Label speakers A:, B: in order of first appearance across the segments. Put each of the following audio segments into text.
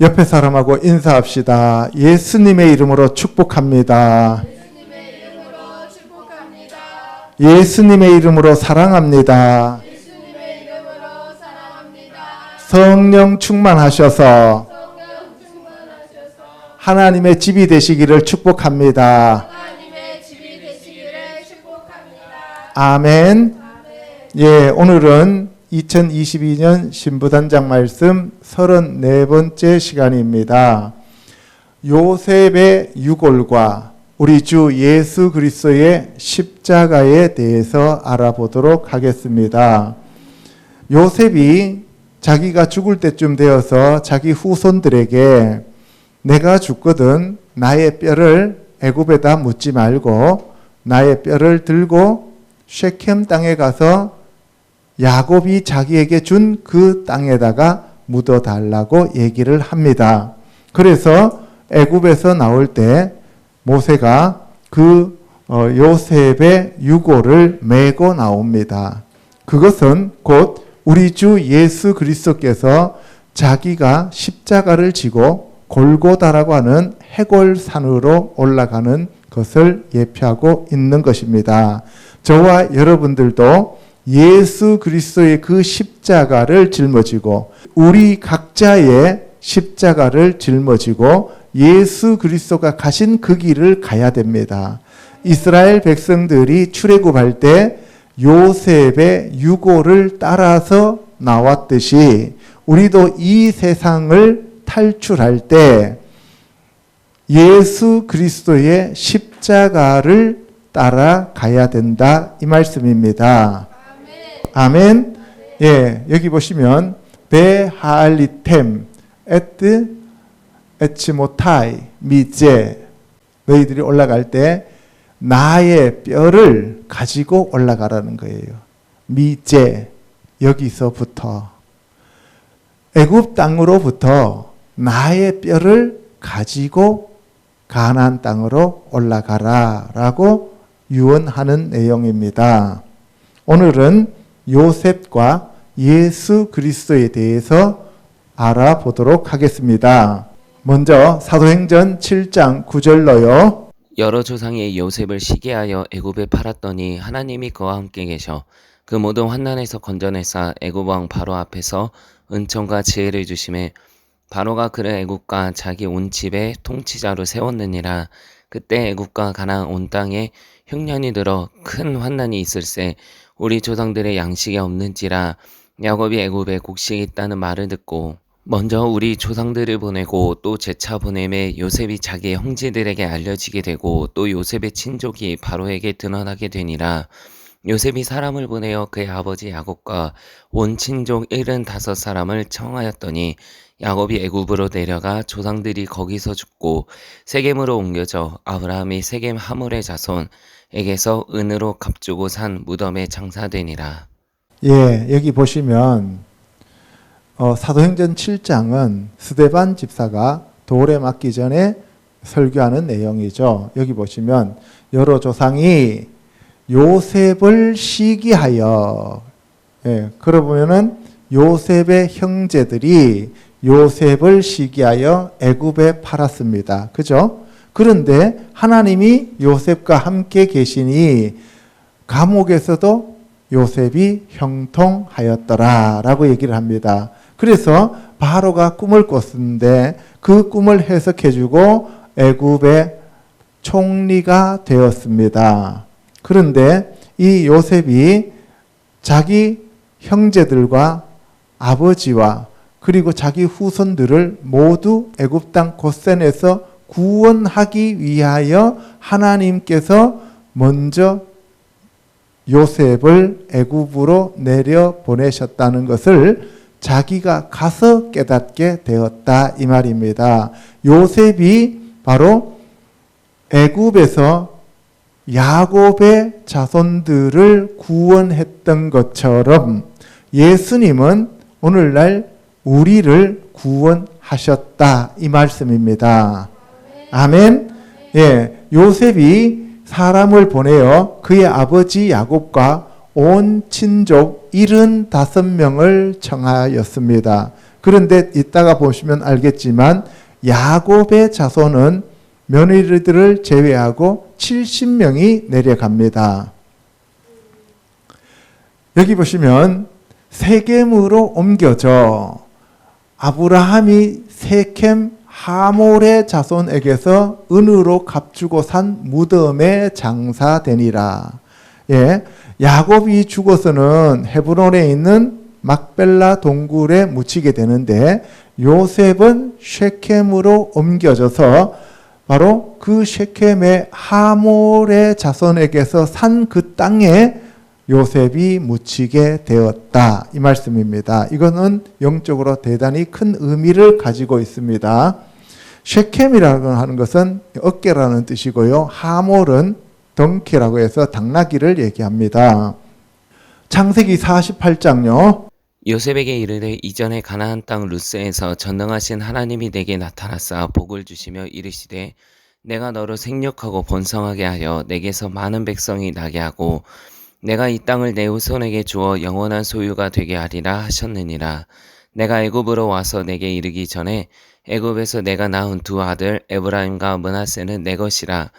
A: 옆에 사람하고 인사합시다. 예수님의 이름으로 축복합니다.
B: 예수님의 이름으로 축복합니다.
A: 예수님의 이름으로 사랑합니다.
B: 예수님의 이름으로 사랑합니다.
A: 성령 충만하셔서
B: 성령 충만하셔서
A: 하나님의 집이 되시기를 축복합니다.
B: 하나님의 집이 되시기를 축복합니다.
A: 아멘.
B: 아멘.
A: 예, 오늘은 2022년 신부단장 말씀 34번째 시간입니다. 요셉의 유골과 우리 주 예수 그리스도의 십자가에 대해서 알아보도록 하겠습니다. 요셉이 자기가 죽을 때쯤 되어서 자기 후손들에게 내가 죽거든 나의 뼈를 애굽에다 묻지 말고 나의 뼈를 들고 쉐켐 땅에 가서 야곱이 자기에게 준 그 땅에다가 묻어달라고 얘기를 합니다. 그래서 애굽에서 나올 때 모세가 그 요셉의 유골을 메고 나옵니다. 그것은 곧 우리 주 예수 그리스도께서 자기가 십자가를 지고 골고다라고 하는 해골산으로 올라가는 것을 예표하고 있는 것입니다. 저와 여러분들도 예수 그리스도의 그 십자가를 짊어지고 우리 각자의 십자가를 짊어지고 예수 그리스도가 가신 그 길을 가야 됩니다. 이스라엘 백성들이 출애굽할 때 요셉의 유골을 따라서 나왔듯이 우리도 이 세상을 탈출할 때 예수 그리스도의 십자가를 따라가야 된다 이 말씀입니다. 아멘. 예, 여기 보시면 베하알리템 에트 에치모타이 미제 너희들이 올라갈 때 나의 뼈를 가지고 올라가라는 거예요. 미제 여기서부터 애굽 땅으로부터 나의 뼈를 가지고 가나안 땅으로 올라가라라고 유언하는 내용입니다. 오늘은 요셉과 예수 그리스도에 대해서 알아보도록 하겠습니다. 먼저 사도행전 7장 9절로요.
C: 여러 조상이 요셉을 시기하여 애굽에 팔았더니 하나님이 그와 함께 계셔 그 모든 환난에서 건져내사 애굽 왕 바로 앞에서 은총과 지혜를 주심에 바로가 그를 애굽과 자기 온 집의 통치자로 세웠느니라. 그때 애굽과 가나안 온 땅에 흉년이 들어 큰 환난이 있을세 우리 조상들의 양식이 없는지라. 야곱이 애굽에 곡식이 있다는 말을 듣고 먼저 우리 조상들을 보내고 또 재차 보내매 요셉이 자기의 형제들에게 알려지게 되고 또 요셉의 친족이 바로에게 드러나게 되니라. 요셉이 사람을 보내어 그의 아버지 야곱과 온 친족 75사람을 청하였더니 야곱이 애굽으로 내려가 조상들이 거기서 죽고 세겜으로 옮겨져 아브라함이 세겜 하물의 자손에게서 은으로 값주고 산 무덤에 장사되니라.
A: 예, 여기 보시면 사도행전 7장은 스데반 집사가 돌에 맞기 전에 설교하는 내용이죠. 여기 보시면 여러 조상이 요셉을 시기하여 그러고 보면은 요셉의 형제들이 요셉을 시기하여 애굽에 팔았습니다. 그죠? 그런데 하나님이 요셉과 함께 계시니 감옥에서도 요셉이 형통하였더라라고 얘기를 합니다. 그래서 바로가 꿈을 꿨는데 그 꿈을 해석해주고 애굽의 총리가 되었습니다. 그런데 이 요셉이 자기 형제들과 아버지와 그리고 자기 후손들을 모두 애굽 땅 고센에서 구원하기 위하여 하나님께서 먼저 요셉을 애굽으로 내려 보내셨다는 것을 자기가 가서 깨닫게 되었다 이 말입니다. 요셉이 바로 애굽에서 야곱의 자손들을 구원했던 것처럼 예수님은 오늘날 우리를 구원하셨다 이 말씀입니다. 아멘. 예, 요셉이 사람을 보내어 그의 아버지 야곱과 온 친족 75명을 청하였습니다. 그런데 이따가 보시면 알겠지만 야곱의 자손은 며느리들을 제외하고 70명이 내려갑니다. 여기 보시면 세겜으로 옮겨져 아브라함이 세겜 하몰의 자손에게서 은으로 값주고 산 무덤에 장사되니라. 예, 야곱이 죽어서는 헤브론에 있는 막벨라 동굴에 묻히게 되는데 요셉은 쉐켐으로 옮겨져서 바로 그 쉐켐의 하몰의 자손에게서 산 그 땅에 요셉이 묻히게 되었다. 이 말씀입니다. 이거는 영적으로 대단히 큰 의미를 가지고 있습니다. 쉐켐이라고 하는 것은 어깨라는 뜻이고요. 하몰은 덩키라고 해서 당나귀를 얘기합니다. 창세기 48장요.
C: 요셉에게 이르되 이전에 가나안 땅 루스에서 전능하신 하나님이 내게 나타나사 복을 주시며 이르시되 내가 너를 생육하고 번성하게 하여 내게서 많은 백성이 나게 하고 내가 이 땅을 내 후손에게 주어 영원한 소유가 되게 하리라 하셨느니라. 내가 애굽으로 와서 내게 이르기 전에 애굽에서 내가 낳은 두 아들 에브라임과 므낫세는 내 것이라.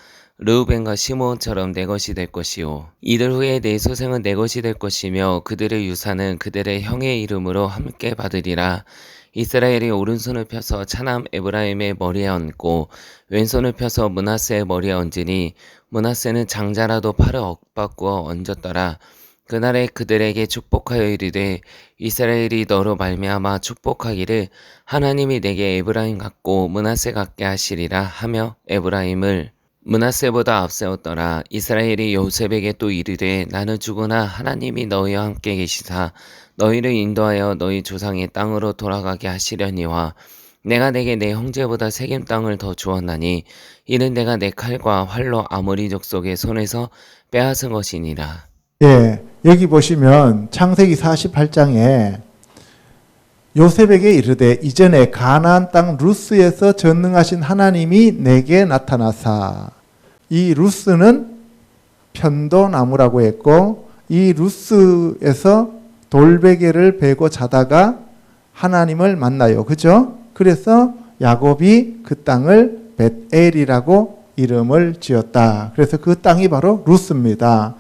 C: 르우벤과 시므온처럼 내 것이 될 것이요 이들 후에 내 소생은 내 것이 될 것이며 그들의 유산은 그들의 형의 이름으로 함께 받으리라. 이스라엘이 오른손을 펴서 차남 에브라임의 머리에 얹고 왼손을 펴서 므낫세의 머리에 얹으니 므낫세는 장자라도 팔을 엇바꾸어 얹었더라. 그날에 그들에게 축복하여 이르되 이스라엘이 너로 말미암아 축복하기를 하나님이 내게 에브라임 같고 므낫세 같게 하시리라 하며 에브라임을 므낫세보다 앞세웠더라. 이스라엘이 요셉에게 또 이르되 나는 죽으나 하나님이 너희와 함께 계시사 너희를 인도하여 너희 조상의 땅으로 돌아가게 하시려니와 내가 내게 내 형제보다 세겜 땅을 더 주었나니 이는 내가 내 칼과 활로 아모리 족속의 손에서 빼앗은 것이니라.
A: 예, 여기 보시면 창세기 48장에 요셉에게 이르되 이전에 가나안 땅 루스에서 전능하신 하나님이 내게 나타나사. 이 루스는 편도나무라고 했고 이 루스에서 돌베개를 베고 자다가 하나님을 만나요. 그죠? 그래서 야곱이 그 땅을 벳엘이라고 이름을 지었다. 그래서 그 땅이 바로 루스입니다.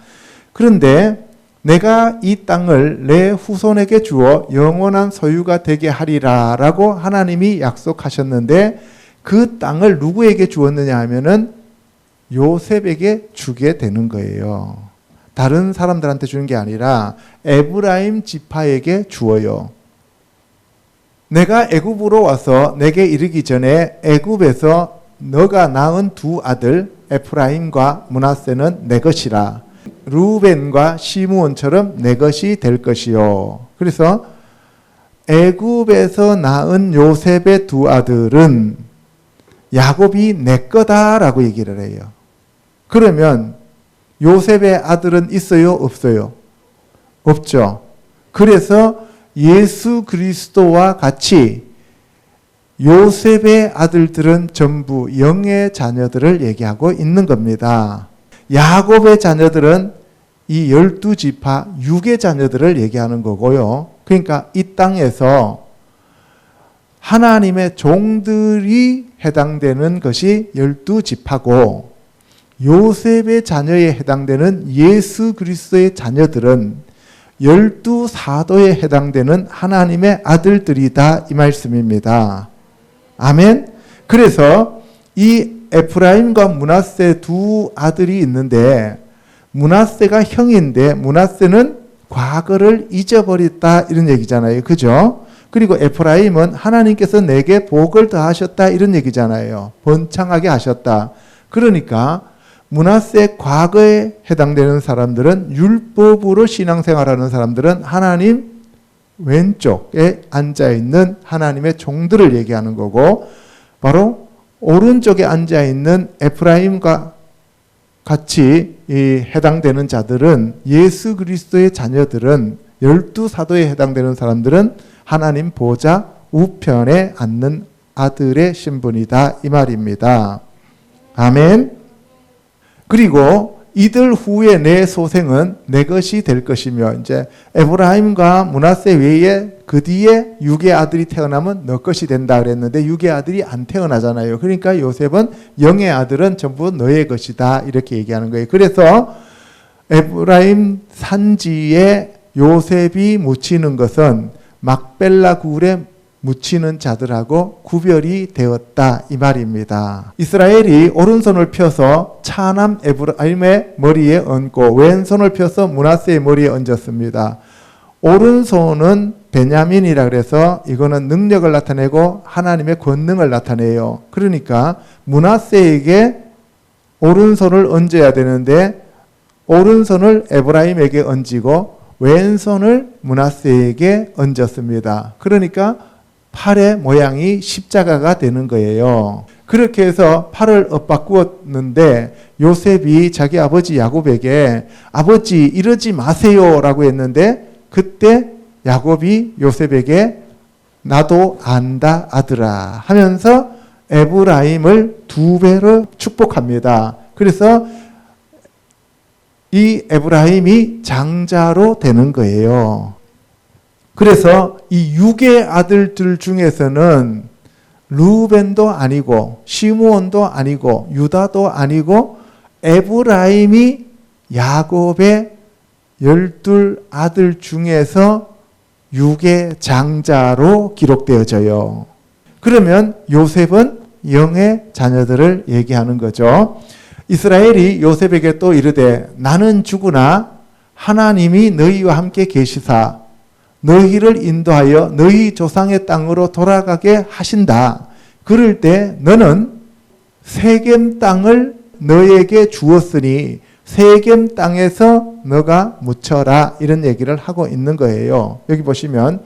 A: 그런데 내가 이 땅을 내 후손에게 주어 영원한 소유가 되게 하리라 라고 하나님이 약속하셨는데 그 땅을 누구에게 주었느냐 하면은 요셉에게 주게 되는 거예요. 다른 사람들한테 주는 게 아니라 에브라임 지파에게 주어요. 내가 애굽으로 와서 내게 이르기 전에 애굽에서 너가 낳은 두 아들 에프라임과 므낫세는 내 것이라. 루벤과 시므온처럼 내 것이 될 것이요. 그래서 애굽에서 낳은 요셉의 두 아들은 야곱이 내 거다라고 얘기를 해요. 그러면 요셉의 아들은 있어요? 없어요? 없죠. 그래서 예수 그리스도와 같이 요셉의 아들들은 전부 영의 자녀들을 얘기하고 있는 겁니다. 야곱의 자녀들은 이 12지파 육의 자녀들을 얘기하는 거고요. 그러니까 이 땅에서 하나님의 종들이 해당되는 것이 12지파고 요셉의 자녀에 해당되는 예수 그리스도의 자녀들은 12사도에 해당되는 하나님의 아들들이다 이 말씀입니다. 아멘. 그래서 이 에프라임과 므낫세 두 아들이 있는데 므낫세가 형인데 므낫세는 과거를 잊어버렸다 이런 얘기잖아요. 그죠? 그리고 에프라임은 하나님께서 내게 복을 더하셨다 이런 얘기잖아요. 번창하게 하셨다. 그러니까 므낫세 과거에 해당되는 사람들은 율법으로 신앙생활하는 사람들은 하나님 왼쪽에 앉아있는 하나님의 종들을 얘기하는 거고 바로 오른쪽에 앉아있는 에프라임과 같이 해당되는 자들은 예수 그리스도의 자녀들은 12사도에 해당되는 사람들은 하나님 보좌 우편에 앉는 아들의 신분이다 이 말입니다. 아멘. 그리고 이들 후에 내 소생은 내 것이 될 것이며, 이제 에브라임과 므낫세 외에 그 뒤에 육의 아들이 태어나면 너 것이 된다 그랬는데 육의 아들이 안 태어나잖아요. 그러니까 요셉은 영의 아들은 전부 너의 것이다 이렇게 얘기하는 거예요. 그래서 에브라임 산지에 요셉이 묻히는 것은 막벨라 굴에 묻히는 자들하고 구별이 되었다 이 말입니다. 이스라엘이 오른손을 펴서 차남 에브라임의 머리에 얹고 왼손을 펴서 므낫세의 머리에 얹었습니다. 오른손은 베냐민이라 그래서 이거는 능력을 나타내고 하나님의 권능을 나타내요. 그러니까 므낫세에게 오른손을 얹어야 되는데 오른손을 에브라임에게 얹고 왼손을 므낫세에게 얹었습니다. 그러니까 팔의 모양이 십자가가 되는 거예요. 그렇게 해서 팔을 엇바꾸었는데 요셉이 자기 아버지 야곱에게 아버지 이러지 마세요 라고 했는데 그때 야곱이 요셉에게 나도 안다 아들아 하면서 에브라임을 2배로 축복합니다. 그래서 이 에브라임이 장자로 되는 거예요. 그래서 이 육의 아들들 중에서는 루벤도 아니고 시므온도 아니고 유다도 아니고 에브라임이 야곱의 12아들 중에서 육의 장자로 기록되어져요. 그러면 요셉은 영의 자녀들을 얘기하는 거죠. 이스라엘이 요셉에게 또 이르되 나는 죽으나 하나님이 너희와 함께 계시사 너희를 인도하여 너희 조상의 땅으로 돌아가게 하신다. 그럴 때 너는 세겜 땅을 너에게 주었으니 세겜 땅에서 너가 묻혀라 이런 얘기를 하고 있는 거예요. 여기 보시면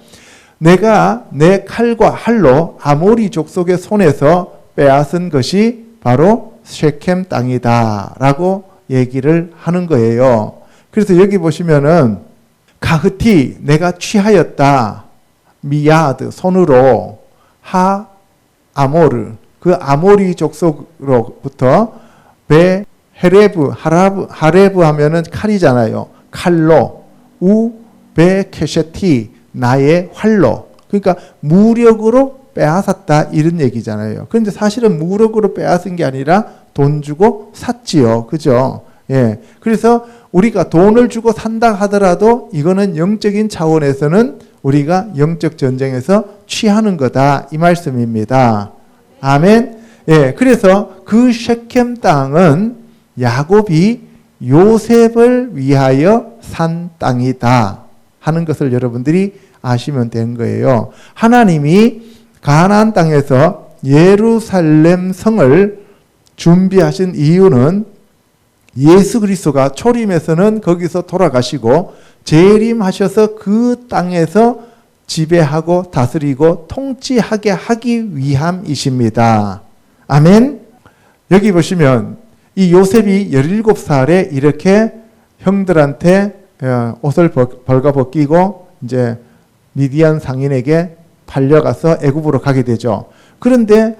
A: 내가 내 칼과 할로 아모리 족속의 손에서 빼앗은 것이 바로 쉐켐 땅이다 라고 얘기를 하는 거예요. 그래서 여기 보시면은 가흐티 내가 취하였다 미야드 손으로 하 아모르 그 아모리 족속으로부터 베 헤레브 하레브 하면은 칼이잖아요. 칼로 우 베 케셰티 나의 활로 그러니까 무력으로 빼앗았다 이런 얘기잖아요. 그런데 사실은 무력으로 빼앗은 게 아니라 돈 주고 샀지요. 그죠? 예. 그래서 우리가 돈을 주고 산다 하더라도 이거는 영적인 차원에서는 우리가 영적 전쟁에서 취하는 거다 이 말씀입니다. 아멘. 예. 그래서 그 쉐켐 땅은 야곱이 요셉을 위하여 산 땅이다 하는 것을 여러분들이 아시면 된 거예요. 하나님이 가나안 땅에서 예루살렘 성을 준비하신 이유는 예수 그리스도가 초림에서는 거기서 돌아가시고 재림하셔서 그 땅에서 지배하고 다스리고 통치하게 하기 위함이십니다. 아멘. 여기 보시면 이 요셉이 17살에 이렇게 형들한테 옷을 벌거벗기고 이제 미디안 상인에게 팔려가서 애굽으로 가게 되죠. 그런데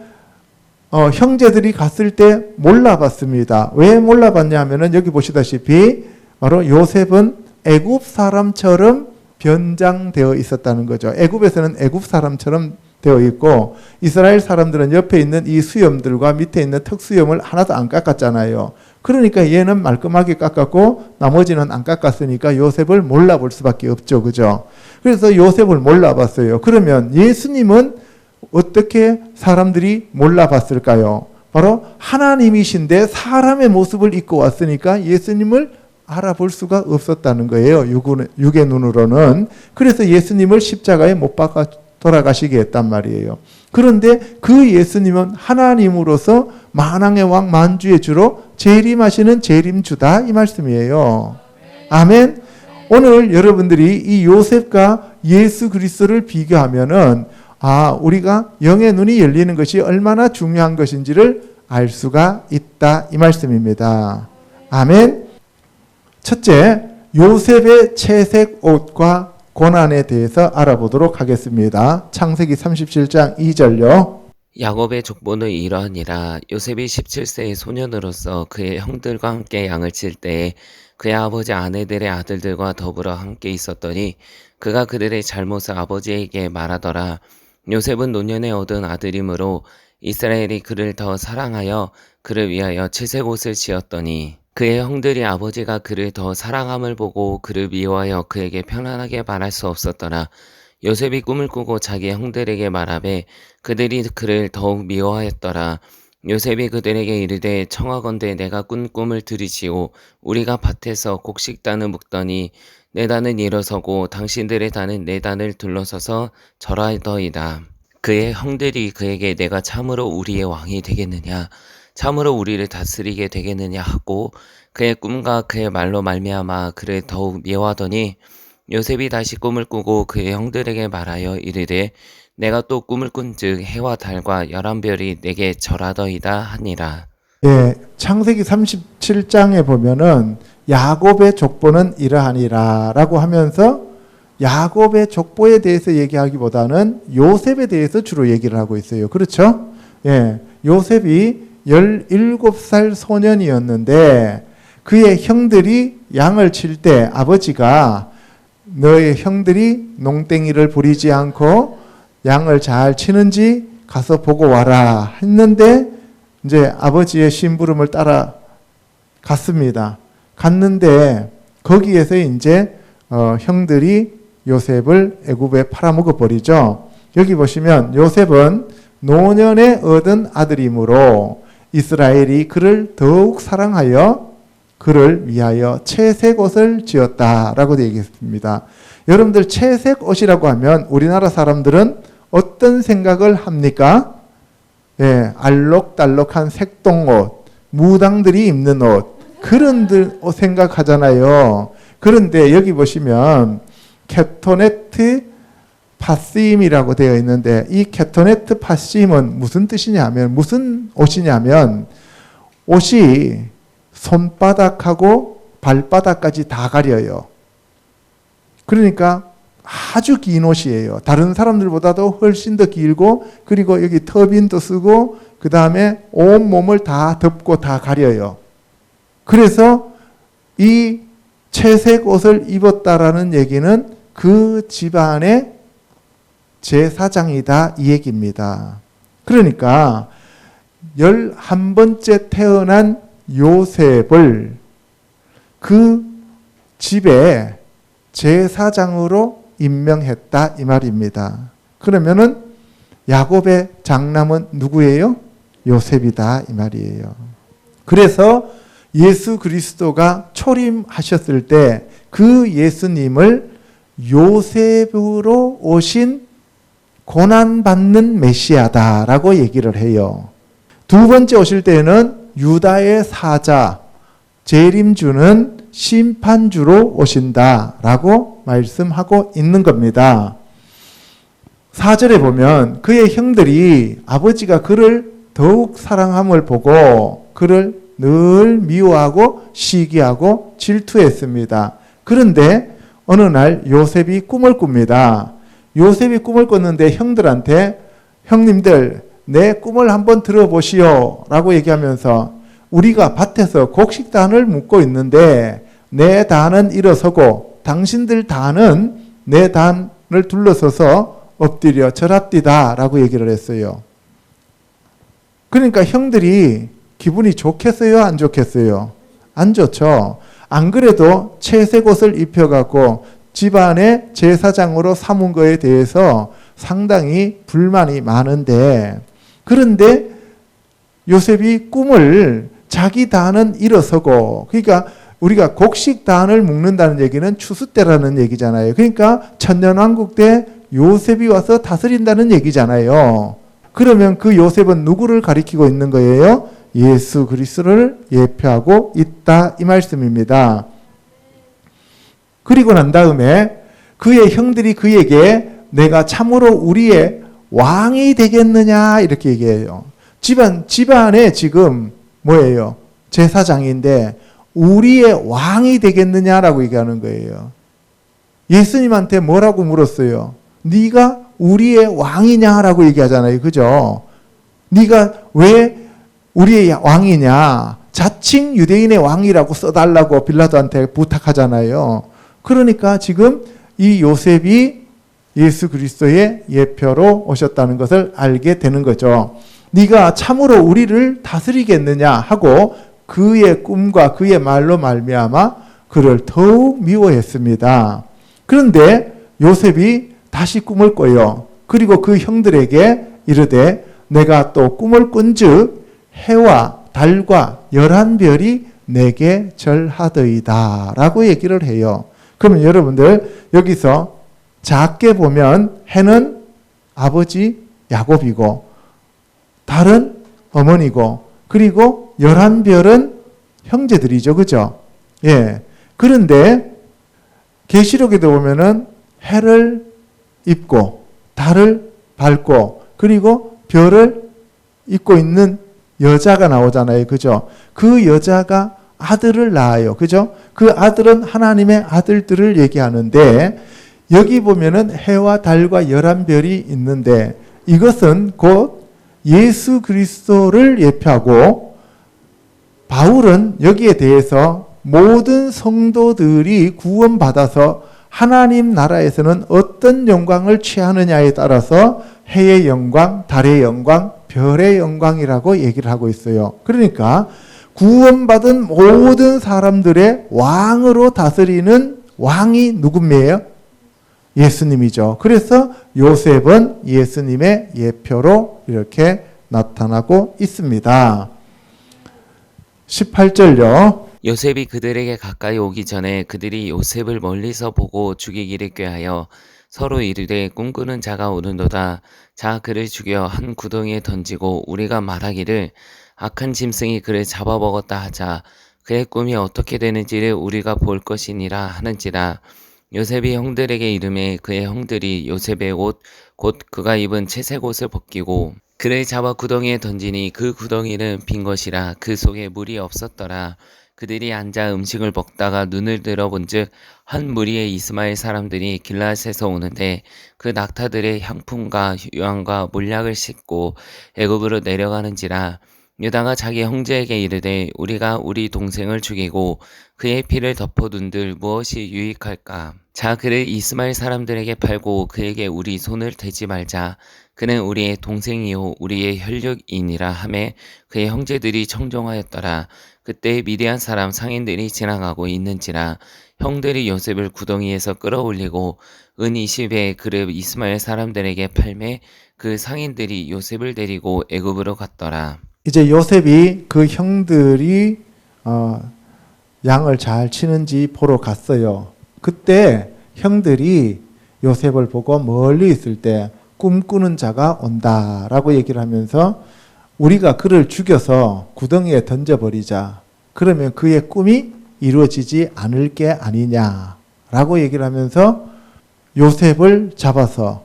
A: 형제들이 갔을 때 몰라봤습니다. 왜 몰라봤냐면은 여기 보시다시피 바로 요셉은 애굽 사람처럼 변장되어 있었다는 거죠. 애굽에서는 애굽 사람처럼 되어 있고 이스라엘 사람들은 옆에 있는 이 수염들과 밑에 있는 턱수염을 하나도 안 깎았잖아요. 그러니까 얘는 말끔하게 깎았고 나머지는 안 깎았으니까 요셉을 몰라볼 수밖에 없죠. 그죠? 그래서 요셉을 몰라봤어요. 그러면 예수님은 어떻게 사람들이 몰라봤을까요? 바로 하나님이신데 사람의 모습을 입고 왔으니까 예수님을 알아볼 수가 없었다는 거예요. 육의 눈으로는. 그래서 예수님을 십자가에 못 박아 돌아가시게 했단 말이에요. 그런데 그 예수님은 하나님으로서 만왕의 왕 만주의 주로 재림하시는 재림주다 이 말씀이에요. 아멘. 오늘 여러분들이 이 요셉과 예수 그리스도를 비교하면은 우리가 영의 눈이 열리는 것이 얼마나 중요한 것인지를 알 수가 있다 이 말씀입니다. 아멘. 첫째, 요셉의 채색 옷과 고난에 대해서 알아보도록 하겠습니다. 창세기 37장 2절요.
C: 야곱의 족보는 이러하니라. 요셉이 17세의 소년으로서 그의 형들과 함께 양을 칠 때에 그의 아버지 아내들의 아들들과 더불어 함께 있었더니 그가 그들의 잘못을 아버지에게 말하더라. 요셉은 노년에 얻은 아들이므로 이스라엘이 그를 더 사랑하여 그를 위하여 채색 옷을 지었더니 그의 형들이 아버지가 그를 더 사랑함을 보고 그를 미워하여 그에게 편안하게 말할 수 없었더라. 요셉이 꿈을 꾸고 자기 형들에게 말하되 그들이 그를 더욱 미워하였더라. 요셉이 그들에게 이르되 청하건대 내가 꾼 꿈을 들으시오. 우리가 밭에서 곡식단을 묶더니 내 단은 일어서고 당신들의 단은 내 단을 둘러서서 절하더이다. 그의 형들이 그에게 내가 참으로 우리의 왕이 되겠느냐, 참으로 우리를 다스리게 되겠느냐 하고 그의 꿈과 그의 말로 말미암아 그를 더욱 미워하더니 요셉이 다시 꿈을 꾸고 그의 형들에게 말하여 이르되 내가 또 꿈을 꾼즉 해와 달과 11별이 내게 절하더이다 하니라.
A: 예, 창세기 37장에 보면은 야곱의 족보는 이러하니라 라고 하면서 야곱의 족보에 대해서 얘기하기보다는 요셉에 대해서 주로 얘기를 하고 있어요. 그렇죠? 예, 요셉이 17살 소년이었는데 그의 형들이 양을 칠 때 아버지가 너의 형들이 농땡이를 부리지 않고 양을 잘 치는지 가서 보고 와라 했는데 이제 아버지의 심부름을 따라 갔습니다. 갔는데 거기에서 이제 형들이 요셉을 애굽에 팔아먹어 버리죠. 여기 보시면 요셉은 노년에 얻은 아들이므로 이스라엘이 그를 더욱 사랑하여 그를 위하여 채색 옷을 지었다라고 되어 있습니다. 여러분들 채색 옷이라고 하면 우리나라 사람들은 어떤 생각을 합니까? 예, 알록달록한 색동옷, 무당들이 입는 옷, 그런 옷 생각하잖아요. 그런데 여기 보시면 케토네트 파심이라고 되어 있는데 이 케토네트 파심은 무슨 뜻이냐면 무슨 옷이냐면 옷이 손바닥하고 발바닥까지 다 가려요. 그러니까 아주 긴 옷이에요. 다른 사람들보다도 훨씬 더 길고 그리고 여기 터빈도 쓰고 그 다음에 온 몸을 다 덮고 다 가려요. 그래서 이 채색 옷을 입었다라는 얘기는 그 집안의 제사장이다 이 얘기입니다. 그러니까 11번째 태어난 요셉을 그 집에 제사장으로 임명했다 이 말입니다. 그러면은 야곱의 장남은 누구예요? 요셉이다 이 말이에요. 그래서 예수 그리스도가 초림하셨을 때 그 예수님을 요셉으로 오신 고난받는 메시아다라고 얘기를 해요. 두 번째 오실 때는 유다의 사자, 재림주는 심판주로 오신다라고 말씀하고 있는 겁니다. 4절에 보면 그의 형들이 아버지가 그를 더욱 사랑함을 보고 그를 늘 미워하고 시기하고 질투했습니다. 그런데 어느 날 요셉이 꿈을 꿉니다. 요셉이 꿈을 꿨는데 형들한테 형님들 내 꿈을 한번 들어보시오 라고 얘기하면서 우리가 밭에서 곡식단을 묶고 있는데 내 단은 일어서고 당신들 단은 내 단을 둘러서서 엎드려 절합디다 라고 얘기를 했어요. 그러니까 형들이 기분이 좋겠어요? 안 좋겠어요? 안 좋죠. 안 그래도 채색 옷을 입혀갖고 집안의 제사장으로 삼은 거에 대해서 상당히 불만이 많은데 그런데 요셉이 꿈을 자기 단은 일어서고 그러니까 우리가 곡식단을 묶는다는 얘기는 추수 때라는 얘기잖아요. 그러니까 천년왕국 때 요셉이 와서 다스린다는 얘기잖아요. 그러면 그 요셉은 누구를 가리키고 있는 거예요? 예수 그리스도를 예표하고 있다 이 말씀입니다. 그리고 난 다음에 그의 형들이 그에게 내가 참으로 우리의 왕이 되겠느냐 이렇게 얘기해요. 집안에 지금 뭐예요? 제사장인데 우리의 왕이 되겠느냐라고 얘기하는 거예요. 예수님한테 뭐라고 물었어요? 네가 우리의 왕이냐라고 얘기하잖아요. 그죠? 네가 왜 우리의 왕이냐? 자칭 유대인의 왕이라고 써달라고 빌라도한테 부탁하잖아요. 그러니까 지금 이 요셉이 예수 그리스도의 예표로 오셨다는 것을 알게 되는 거죠. 네가 참으로 우리를 다스리겠느냐 하고 그의 꿈과 그의 말로 말미암아 그를 더욱 미워했습니다. 그런데 요셉이 다시 꿈을 꿔요. 그리고 그 형들에게 이르되 내가 또 꿈을 꾼즉 해와 달과 11별이 내게 절하더이다 라고 얘기를 해요. 그러면 여러분들 여기서 작게 보면 해는 아버지 야곱이고 달은 어머니고 그리고 11별은 형제들이죠. 그죠? 예. 그런데 계시록에도 보면은 해를 입고 달을 밟고 그리고 별을 입고 있는 여자가 나오잖아요. 그죠? 그 여자가 아들을 낳아요. 그죠? 그 아들은 하나님의 아들들을 얘기하는데 여기 보면은 해와 달과 11별이 있는데 이것은 곧 예수 그리스도를 예표하고 바울은 여기에 대해서 모든 성도들이 구원받아서 하나님 나라에서는 어떤 영광을 취하느냐에 따라서 해의 영광, 달의 영광, 별의 영광이라고 얘기를 하고 있어요. 그러니까 구원받은 모든 사람들의 왕으로 다스리는 왕이 누구예요? 예수님이죠. 그래서 요셉은 예수님의 예표로 이렇게 나타나고 있습니다. 18절요.
C: 요셉이 그들에게 가까이 오기 전에 그들이 요셉을 멀리서 보고 죽이기를 꾀하여 서로 이르되 꿈꾸는 자가 오는도다. 자 그를 죽여 한 구덩이에 던지고 우리가 말하기를 악한 짐승이 그를 잡아먹었다 하자. 그의 꿈이 어떻게 되는지를 우리가 볼 것이니라 하는지라. 요셉이 형들에게 이르매 그의 형들이 요셉의 옷 곧 그가 입은 채색 옷을 벗기고 그를 잡아 구덩이에 던지니 그 구덩이는 빈 것이라 그 속에 물이 없었더라. 그들이 앉아 음식을 먹다가 눈을 들어본즉 한 무리의 이스마엘 사람들이 길앗에서 오는데 그 낙타들의 향품과 유황과 몰약을 싣고 애굽으로 내려가는지라. 유다가 자기 형제에게 이르되 우리가 우리 동생을 죽이고 그의 피를 덮어둔들 무엇이 유익할까? 자 그를 이스마엘 사람들에게 팔고 그에게 우리 손을 대지 말자. 그는 우리의 동생이요 우리의 혈육이니라 하매 그의 형제들이 청종하였더라. 그때 미디안 사람 상인들이 지나가고 있는지라. 형들이 요셉을 구덩이에서 끌어올리고 은 20의 그릇 이스마엘 사람들에게 팔매 그 상인들이 요셉을 데리고 애굽으로 갔더라.
A: 이제 요셉이 그 형들이 양을 잘 치는지 보러 갔어요. 그때 형들이 요셉을 보고 멀리 있을 때 꿈꾸는 자가 온다라고 얘기를 하면서 우리가 그를 죽여서 구덩이에 던져버리자. 그러면 그의 꿈이 이루어지지 않을 게 아니냐라고 얘기를 하면서 요셉을 잡아서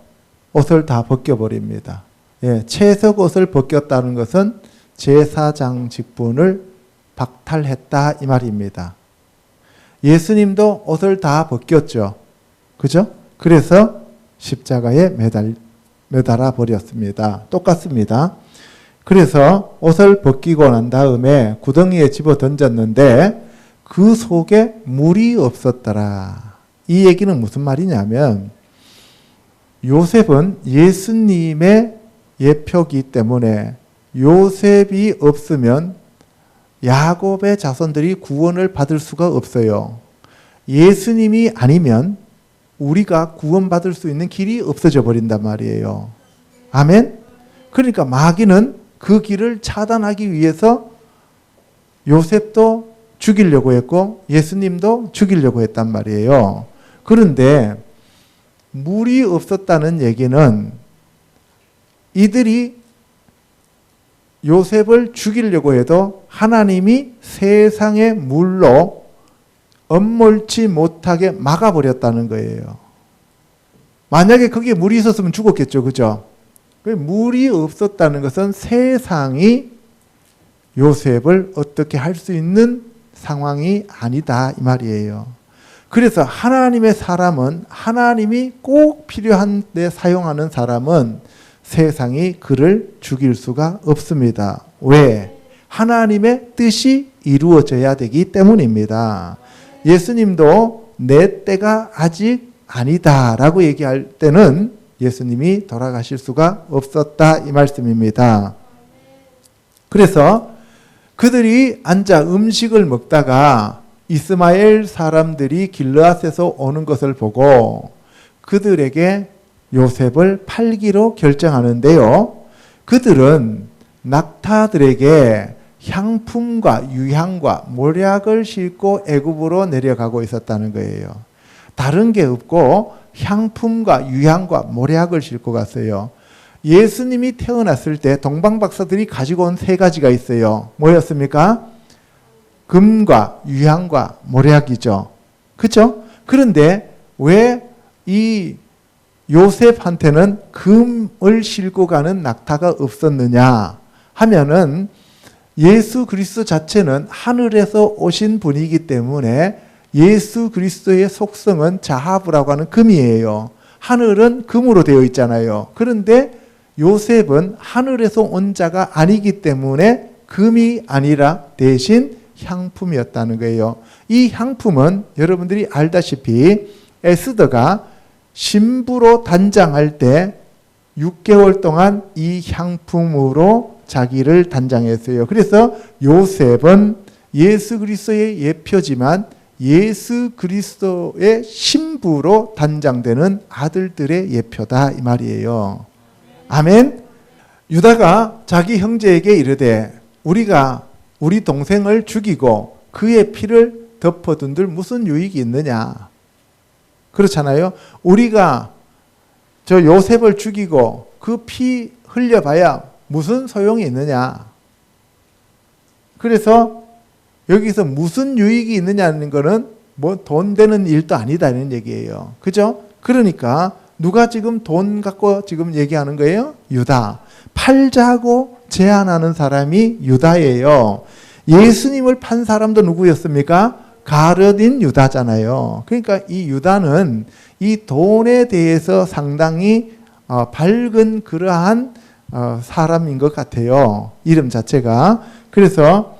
A: 옷을 다 벗겨버립니다. 예, 채색 옷을 벗겼다는 것은 제사장 직분을 박탈했다 이 말입니다. 예수님도 옷을 다 벗겼죠. 그죠? 그래서 십자가에 매달아 버렸습니다. 똑같습니다. 그래서 옷을 벗기고 난 다음에 구덩이에 집어 던졌는데 그 속에 물이 없었더라. 이 얘기는 무슨 말이냐면 요셉은 예수님의 예표이기 때문에 요셉이 없으면 야곱의 자손들이 구원을 받을 수가 없어요. 예수님이 아니면 우리가 구원받을 수 있는 길이 없어져 버린단 말이에요. 아멘? 그러니까 마귀는 그 길을 차단하기 위해서 요셉도 죽이려고 했고 예수님도 죽이려고 했단 말이에요. 그런데 물이 없었다는 얘기는 이들이 요셉을 죽이려고 해도 하나님이 세상의 물로 엄몰치 못하게 막아버렸다는 거예요. 만약에 거기에 물이 있었으면 죽었겠죠. 그죠? 물이 없었다는 것은 세상이 요셉을 어떻게 할 수 있는 상황이 아니다 이 말이에요. 그래서 하나님의 사람은 하나님이 꼭 필요한 데 사용하는 사람은 세상이 그를 죽일 수가 없습니다. 왜? 하나님의 뜻이 이루어져야 되기 때문입니다. 예수님도 내 때가 아직 아니다라고 얘기할 때는 예수님이 돌아가실 수가 없었다 이 말씀입니다. 그래서 그들이 앉아 음식을 먹다가 이스마엘 사람들이 길르앗에서 오는 것을 보고 그들에게 요셉을 팔기로 결정하는데요. 그들은 낙타들에게 향품과 유향과 몰약을 싣고 애굽으로 내려가고 있었다는 거예요. 다른 게 없고 향품과 유향과 몰약을 싣고 갔어요. 예수님이 태어났을 때 동방박사들이 가지고 온 세 가지가 있어요. 뭐였습니까? 금과 유향과 몰약이죠. 그렇죠? 그런데 왜 이 요셉한테는 금을 싣고 가는 낙타가 없었느냐 하면은 예수 그리스도 자체는 하늘에서 오신 분이기 때문에 예수 그리스도의 속성은 자하부라고 하는 금이에요. 하늘은 금으로 되어 있잖아요. 그런데 요셉은 하늘에서 온 자가 아니기 때문에 금이 아니라 대신 향품이었다는 거예요. 이 향품은 여러분들이 알다시피 에스더가 신부로 단장할 때 6개월 동안 이 향품으로 자기를 단장했어요. 그래서 요셉은 예수 그리스도의 예표지만 예수 그리스도의 신부로 단장되는 아들들의 예표다 이 말이에요. 아멘. 유다가 자기 형제에게 이르되 우리가 우리 동생을 죽이고 그의 피를 덮어둔들 무슨 유익이 있느냐. 그렇잖아요. 우리가 저 요셉을 죽이고 그 피 흘려봐야 무슨 소용이 있느냐. 그래서 여기서 무슨 유익이 있느냐는 거는 뭐 돈 되는 일도 아니다는 얘기예요. 그죠? 그러니까 누가 지금 돈 갖고 지금 얘기하는 거예요? 유다. 팔자고 제안하는 사람이 유다예요. 예수님을 판 사람도 누구였습니까? 가룟인 유다잖아요. 그러니까 이 유다는 이 돈에 대해서 상당히 밝은 그러한 사람인 것 같아요. 이름 자체가. 그래서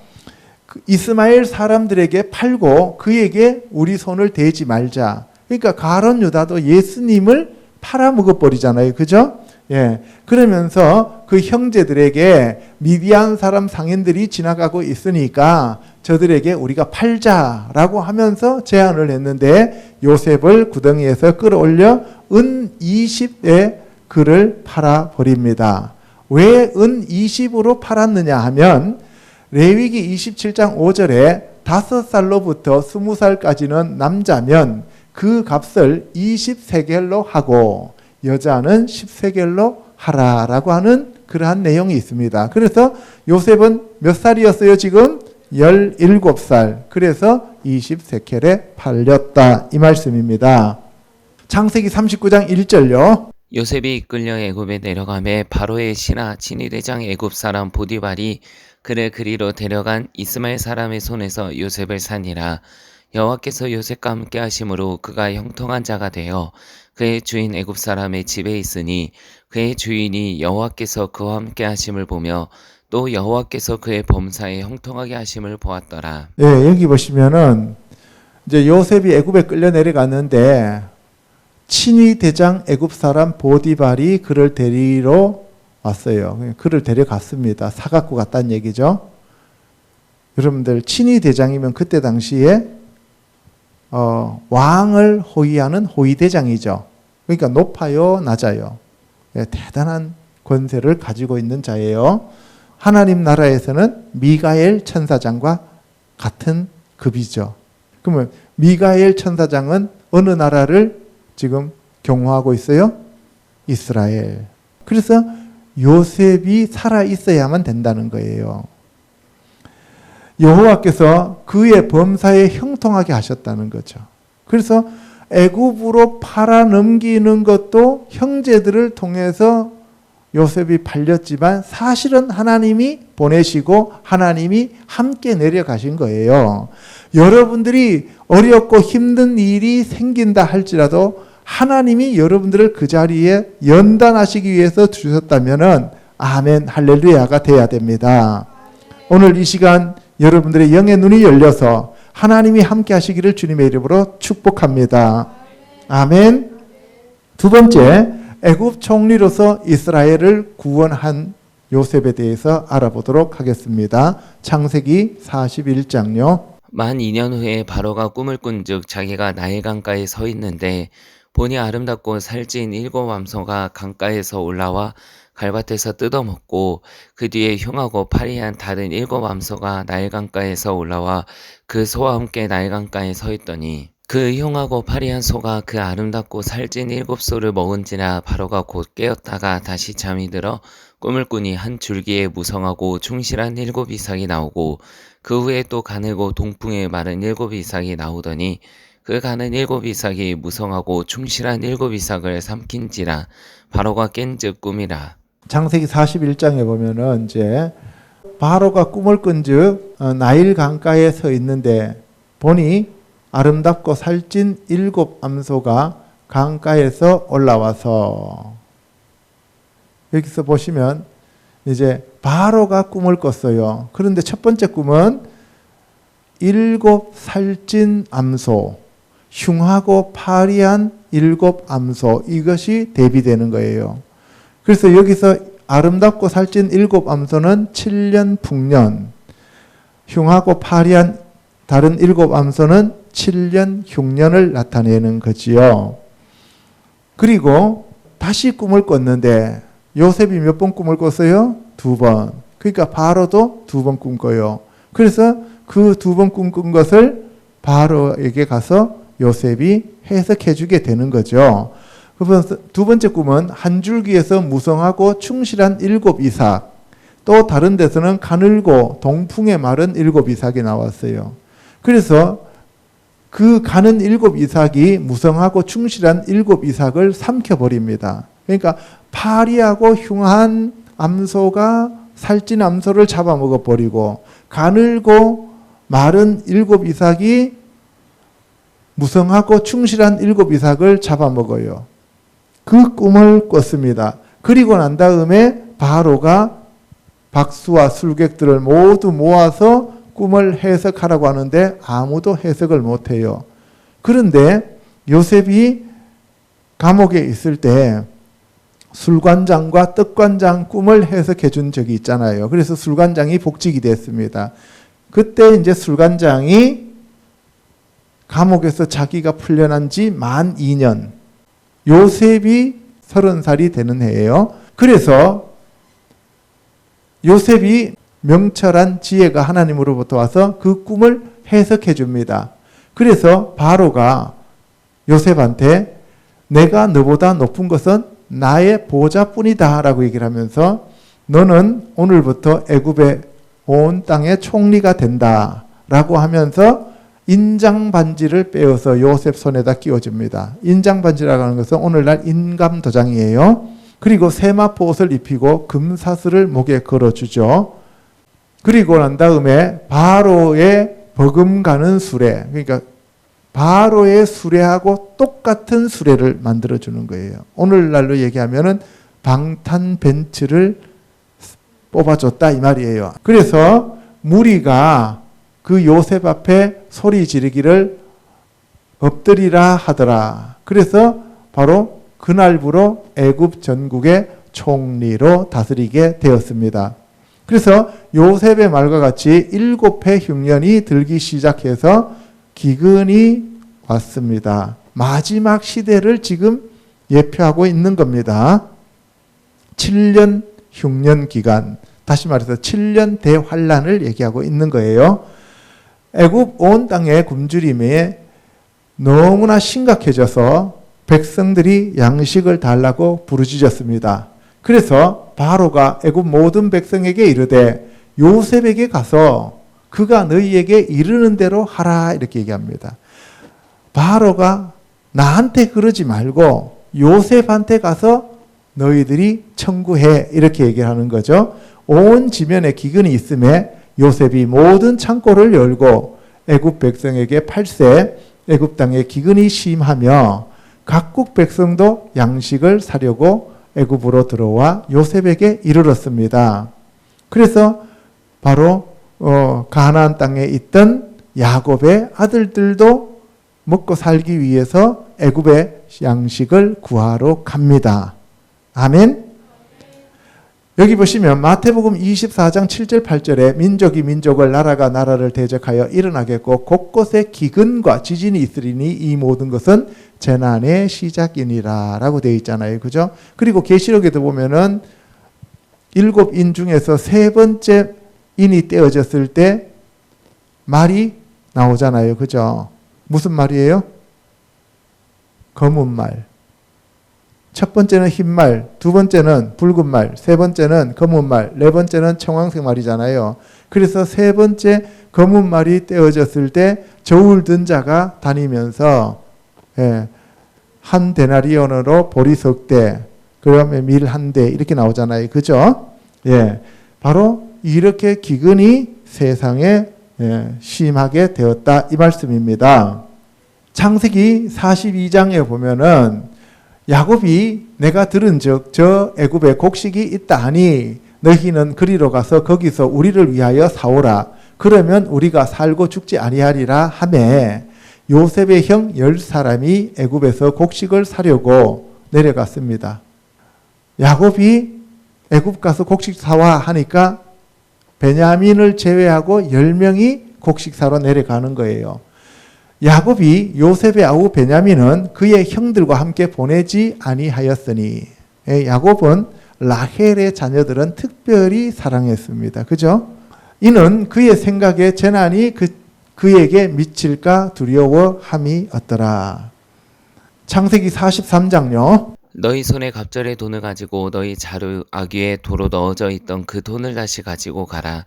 A: 이스마엘 사람들에게 팔고 그에게 우리 손을 대지 말자. 그러니까 가룟 유다도 예수님을 팔아먹어 버리잖아요. 그죠? 예. 그러면서 그 형제들에게 미디안 사람 상인들이 지나가고 있으니까 저들에게 우리가 팔자라고 하면서 제안을 했는데 요셉을 구덩이에서 끌어올려 은 20에 그를 팔아버립니다. 왜 은 20으로 팔았느냐 하면 레위기 27장 5절에 5살로부터 20살까지는 남자면 그 값을 20세겔로 하고 여자는 10세겔로 하라라고 하는 그러한 내용이 있습니다. 그래서 요셉은 몇 살이었어요 지금? 17살. 그래서 20세켈에 팔렸다 이 말씀입니다. 창세기 39장 1절요.
C: 요셉이 이끌려 애굽에 내려가매 바로의 신하 친위대장 애굽 사람 보디발이 그를 그리로 데려간 이스마엘 사람의 손에서 요셉을 산이라. 여호와께서 요셉과 함께 하심으로 그가 형통한 자가 되어 그의 주인 애굽 사람의 집에 있으니 그의 주인이 여호와께서 그와 함께 하심을 보며 또 여호와께서 그의 범사에 형통하게 하심을 보았더라.
A: 예, 여기 보시면은 이제 요셉이 애굽에 끌려 내려갔는데 친위 대장 애굽 사람 보디발이 그를 데리러 왔어요. 그를 데려갔습니다. 사갖고 갔다는 얘기죠. 여러분들 친위 대장이면 그때 당시에 왕을 호위하는 호위대장이죠. 그러니까 높아요, 낮아요. 예, 대단한 권세를 가지고 있는 자예요. 하나님 나라에서는 미가엘 천사장과 같은 급이죠. 그러면 미가엘 천사장은 어느 나라를 지금 경호하고 있어요? 이스라엘. 그래서 요셉이 살아 있어야만 된다는 거예요. 여호와께서 그의 범사에 형통하게 하셨다는 거죠. 그래서 애굽으로 팔아 넘기는 것도 형제들을 통해서 요셉이 팔렸지만 사실은 하나님이 보내시고 하나님이 함께 내려가신 거예요. 여러분들이 어렵고 힘든 일이 생긴다 할지라도 하나님이 여러분들을 그 자리에 연단하시기 위해서 주셨다면은 아멘 할렐루야가 돼야 됩니다. 오늘 이 시간 여러분들의 영의 눈이 열려서 하나님이 함께 하시기를 주님의 이름으로 축복합니다. 아멘. 두 번째, 애굽 총리로서 이스라엘을 구원한 요셉에 대해서 알아보도록 하겠습니다. 창세기 41장요.
C: 만 2년 후에 바로가 꿈을 꾼즉 자기가 나일 강가에 서 있는데 보니 아름답고 살찐 7 암소가 강가에서 올라와 갈밭에서 뜯어먹고 그 뒤에 흉하고 파리한 다른 7 암소가 나일 강가에서 올라와 그 소와 함께 나일 강가에 서 있더니 그 흉하고 파리한 소가 그 아름답고 살찐 7 소를 먹은지라 바로가 곧 깨었다가 다시 잠이 들어 꿈을 꾸니 한 줄기에 무성하고 충실한 7 이삭이 나오고 그 후에 또 가늘고 동풍에 마른 7 이삭이 나오더니 그 가는 7 이삭이 무성하고 충실한 7 이삭을 삼킨지라 바로가 깬즉 꿈이라.
A: 창세기 41장에 보면은 이제 바로가 꿈을 꾼즉 나일 강가에 서 있는데 보니 아름답고 살찐 7 암소가 강가에서 올라와서, 여기서 보시면 이제 바로가 꿈을 꿨어요. 그런데 첫 번째 꿈은 7 살찐 암소, 흉하고 파리한 7 암소, 이것이 대비되는 거예요. 그래서 여기서 아름답고 살찐 7 암소는 7년 풍년, 흉하고 파리한 다른 7 암소는 7년 흉년을 나타내는 거지요. 그리고 다시 꿈을 꿨는데 요셉이 몇 번 꿈을 꿨어요? 2번. 그러니까 바로도 2번 꿈꿔요. 그래서 그 2번 꿈꾼 것을 바로에게 가서 요셉이 해석해 주게 되는 거죠. 두 번째 꿈은 한 줄기에서 무성하고 충실한 7 이삭, 또 다른 데서는 가늘고 동풍에 마른 7 이삭이 나왔어요. 그래서 그 가는 7 이삭이 무성하고 충실한 7 이삭을 삼켜버립니다. 그러니까 파리하고 흉한 암소가 살찐 암소를 잡아먹어버리고 가늘고 마른 7 이삭이 무성하고 충실한 7 이삭을 잡아먹어요. 그 꿈을 꿨습니다. 그리고 난 다음에 바로가 박수와 술객들을 모두 모아서 꿈을 해석하라고 하는데 아무도 해석을 못해요. 그런데 요셉이 감옥에 있을 때 술관장과 떡관장 꿈을 해석해 준 적이 있잖아요. 그래서 술관장이 복직이 됐습니다. 그때 이제 술관장이 감옥에서 자기가 풀려난 지 만 2년, 요셉이 30살이 되는 해예요. 그래서 요셉이 명철한 지혜가 하나님으로부터 와서 그 꿈을 해석해 줍니다. 그래서 바로가 요셉한테 내가 너보다 높은 것은 나의 보좌뿐이다 라고 얘기를 하면서 너는 오늘부터 애굽의 온 땅의 총리가 된다 라고 하면서 인장 반지를 빼어서 요셉 손에다 끼워줍니다. 인장 반지라고 하는 것은 오늘날 인감 도장이에요. 그리고 세마포 옷을 입히고 금사슬을 목에 걸어주죠. 그리고 난 다음에 바로의 버금가는 수레, 그러니까 바로의 수레하고 똑같은 수레를 만들어주는 거예요. 오늘날로 얘기하면은 방탄 벤츠를 뽑아줬다 이 말이에요. 그래서 무리가 그 요셉 앞에 소리 지르기를 엎드리라 하더라. 그래서 바로 그날부로 애굽 전국의 총리로 다스리게 되었습니다. 그래서 요셉의 말과 같이 7해 흉년이 들기 시작해서 기근이 왔습니다. 마지막 시대를 지금 예표하고 있는 겁니다. 7년 흉년 기간, 다시 말해서 7년 대환란을 얘기하고 있는 거예요. 애굽 온 땅의 굶주림이 너무나 심각해져서 백성들이 양식을 달라고 부르짖었습니다. 그래서 바로가 애굽 모든 백성에게 이르되 요셉에게 가서 그가 너희에게 이르는 대로 하라 이렇게 얘기합니다. 바로가 나한테 그러지 말고 요셉한테 가서 너희들이 청구해 이렇게 얘기를 하는 거죠. 온 지면에 기근이 있음에 요셉이 모든 창고를 열고 애굽 백성에게 팔세 애굽 땅에 기근이 심하며 각국 백성도 양식을 사려고 애굽으로 들어와 요셉에게 이르렀습니다. 그래서 바로 가나안 땅에 있던 야곱의 아들들도 먹고 살기 위해서 애굽의 양식을 구하러 갑니다. 아멘. 여기 보시면 마태복음 24장 7절 8절에 민족이 민족을 나라가 나라를 대적하여 일어나겠고 곳곳에 기근과 지진이 있으리니 이 모든 것은 재난의 시작이니라 라고 되어 있잖아요. 그죠? 그리고 계시록에도 보면은 7인 중에서 세 번째 인이 떼어졌을 때 말이 나오잖아요. 그죠? 무슨 말이에요? 검은 말. 첫 번째는 흰 말, 두 번째는 붉은 말, 세 번째는 검은 말, 네 번째는 청황색 말이잖아요. 그래서 세 번째 검은 말이 떼어졌을 때 저울 든 자가 다니면서 한 데나리온으로 보리석 대, 그다음에 밀 한 대 이렇게 나오잖아요. 그죠? 바로 이렇게 기근이 세상에 심하게 되었다 이 말씀입니다. 창세기 42장에 보면은 야곱이 내가 들은즉 저 애굽에 곡식이 있다 하니 너희는 그리로 가서 거기서 우리를 위하여 사오라. 그러면 우리가 살고 죽지 아니하리라 하매 요셉의 형 10사람이 애굽에서 곡식을 사려고 내려갔습니다. 야곱이 애굽 가서 곡식 사와 하니까 베냐민을 제외하고 10명이 곡식 사러 내려가는 거예요. 야곱이 요셉의 아우 베냐민은 그의 형들과 함께 보내지 아니하였으니 야곱은 라헬의 자녀들은 특별히 사랑했습니다. 그죠? 이는 그의 생각에 재난이 그에게 미칠까 두려워함이 없더라. 창세기 43장요.
C: 너희 손에 갑절의 돈을 가지고 너희 자루 아귀에 도로 넣어져 있던 그 돈을 다시 가지고 가라.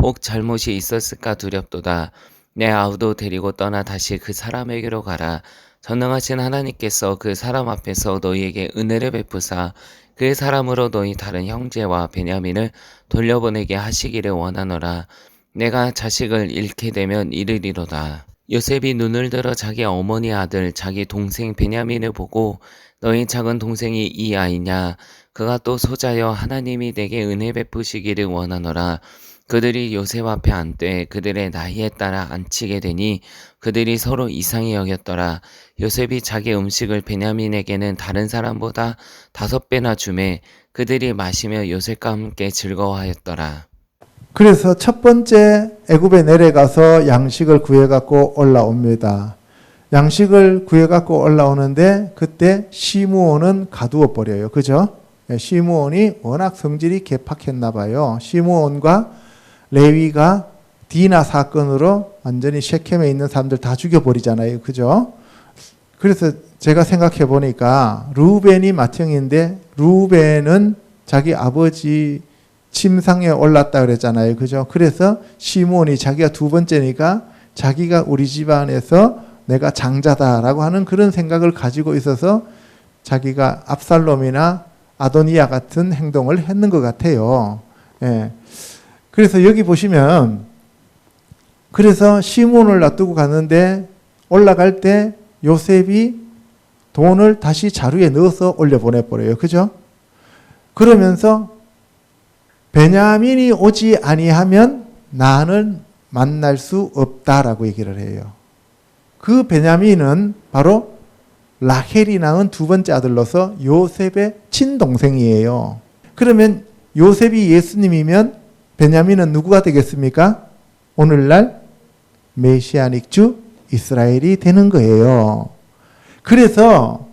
C: 혹 잘못이 있었을까 두렵도다. 내 아우도 데리고 떠나 다시 그 사람에게로 가라. 전능하신 하나님께서 그 사람 앞에서 너희에게 은혜를 베푸사 그 사람으로 너희 다른 형제와 베냐민을 돌려보내게 하시기를 원하노라. 내가 자식을 잃게 되면 이르리로다. 요셉이 눈을 들어 자기 어머니 아들 자기 동생 베냐민을 보고 너희 작은 동생이 이 아이냐? 그가 또 소자여 하나님이 내게 은혜 베푸시기를 원하노라. 그들이 요셉 앞에 앉되 그들의 나이에 따라 앉히게 되니 그들이 서로 이상히 여겼더라. 요셉이 자기 음식을 베냐민에게는 다른 사람보다 5배나 주매 그들이 마시며 요셉과 함께 즐거워하였더라.
A: 그래서 첫 번째 애굽에 내려가서 양식을 구해갖고 올라옵니다. 양식을 구해갖고 올라오는데 그때 시므온은 가두어 버려요. 그죠? 시므온이 워낙 성질이 개팍했나 봐요. 시므온과 레위가 디나 사건으로 완전히 셰켐에 있는 사람들 다 죽여버리잖아요. 그죠? 그래서 제가 생각해 보니까 루벤이 맏형인데 루벤은 자기 아버지 침상에 올랐다 그랬잖아요. 그죠? 그래서 시므온이 자기가 두 번째니까 자기가 우리 집안에서 내가 장자다라고 하는 그런 생각을 가지고 있어서 자기가 압살롬이나 아도니아 같은 행동을 했는 것 같아요. 그래서 여기 보시면 그래서 시므온을 놔두고 갔는데 올라갈 때 요셉이 돈을 다시 자루에 넣어서 올려보내버려요. 그죠? 그러면서 베냐민이 오지 아니하면 나는 만날 수 없다라고 얘기를 해요. 그 베냐민은 바로 라헬이 낳은 두 번째 아들로서 요셉의 친동생이에요. 그러면 요셉이 예수님이면 베냐민은 누구가 되겠습니까? 오늘날 메시아닉 주 이스라엘이 되는 거예요. 그래서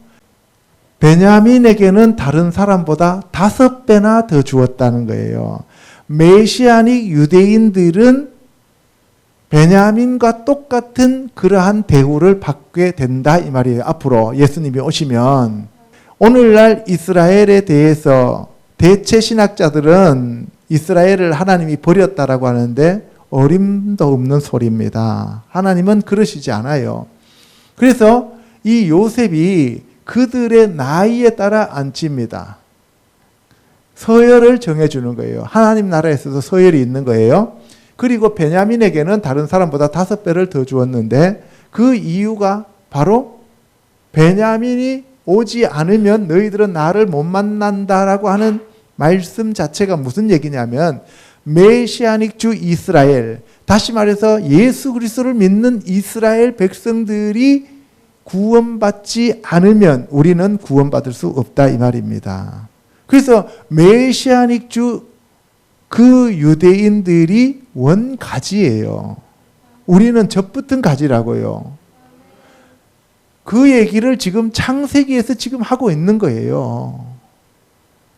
A: 베냐민에게는 다른 사람보다 5배나 더 주었다는 거예요. 메시아닉 유대인들은 베냐민과 똑같은 그러한 대우를 받게 된다 이 말이에요. 앞으로 예수님이 오시면. 오늘날 이스라엘에 대해서 대체 신학자들은 이스라엘을 하나님이 버렸다라고 하는데 어림도 없는 소리입니다. 하나님은 그러시지 않아요. 그래서 이 요셉이 그들의 나이에 따라 앉힙니다. 서열을 정해주는 거예요. 하나님 나라에서도 서열이 있는 거예요. 그리고 베냐민에게는 다른 사람보다 5배를 더 주었는데 그 이유가 바로 베냐민이 오지 않으면 너희들은 나를 못 만난다라고 하는 말씀 자체가 무슨 얘기냐면 메시아닉 주 이스라엘, 다시 말해서 예수 그리스도를 믿는 이스라엘 백성들이 구원받지 않으면 우리는 구원받을 수 없다 이 말입니다. 그래서 메시아닉 주 그 유대인들이 원가지예요. 우리는 젖붙은 가지라고요. 그 얘기를 지금 창세기에서 지금 하고 있는 거예요.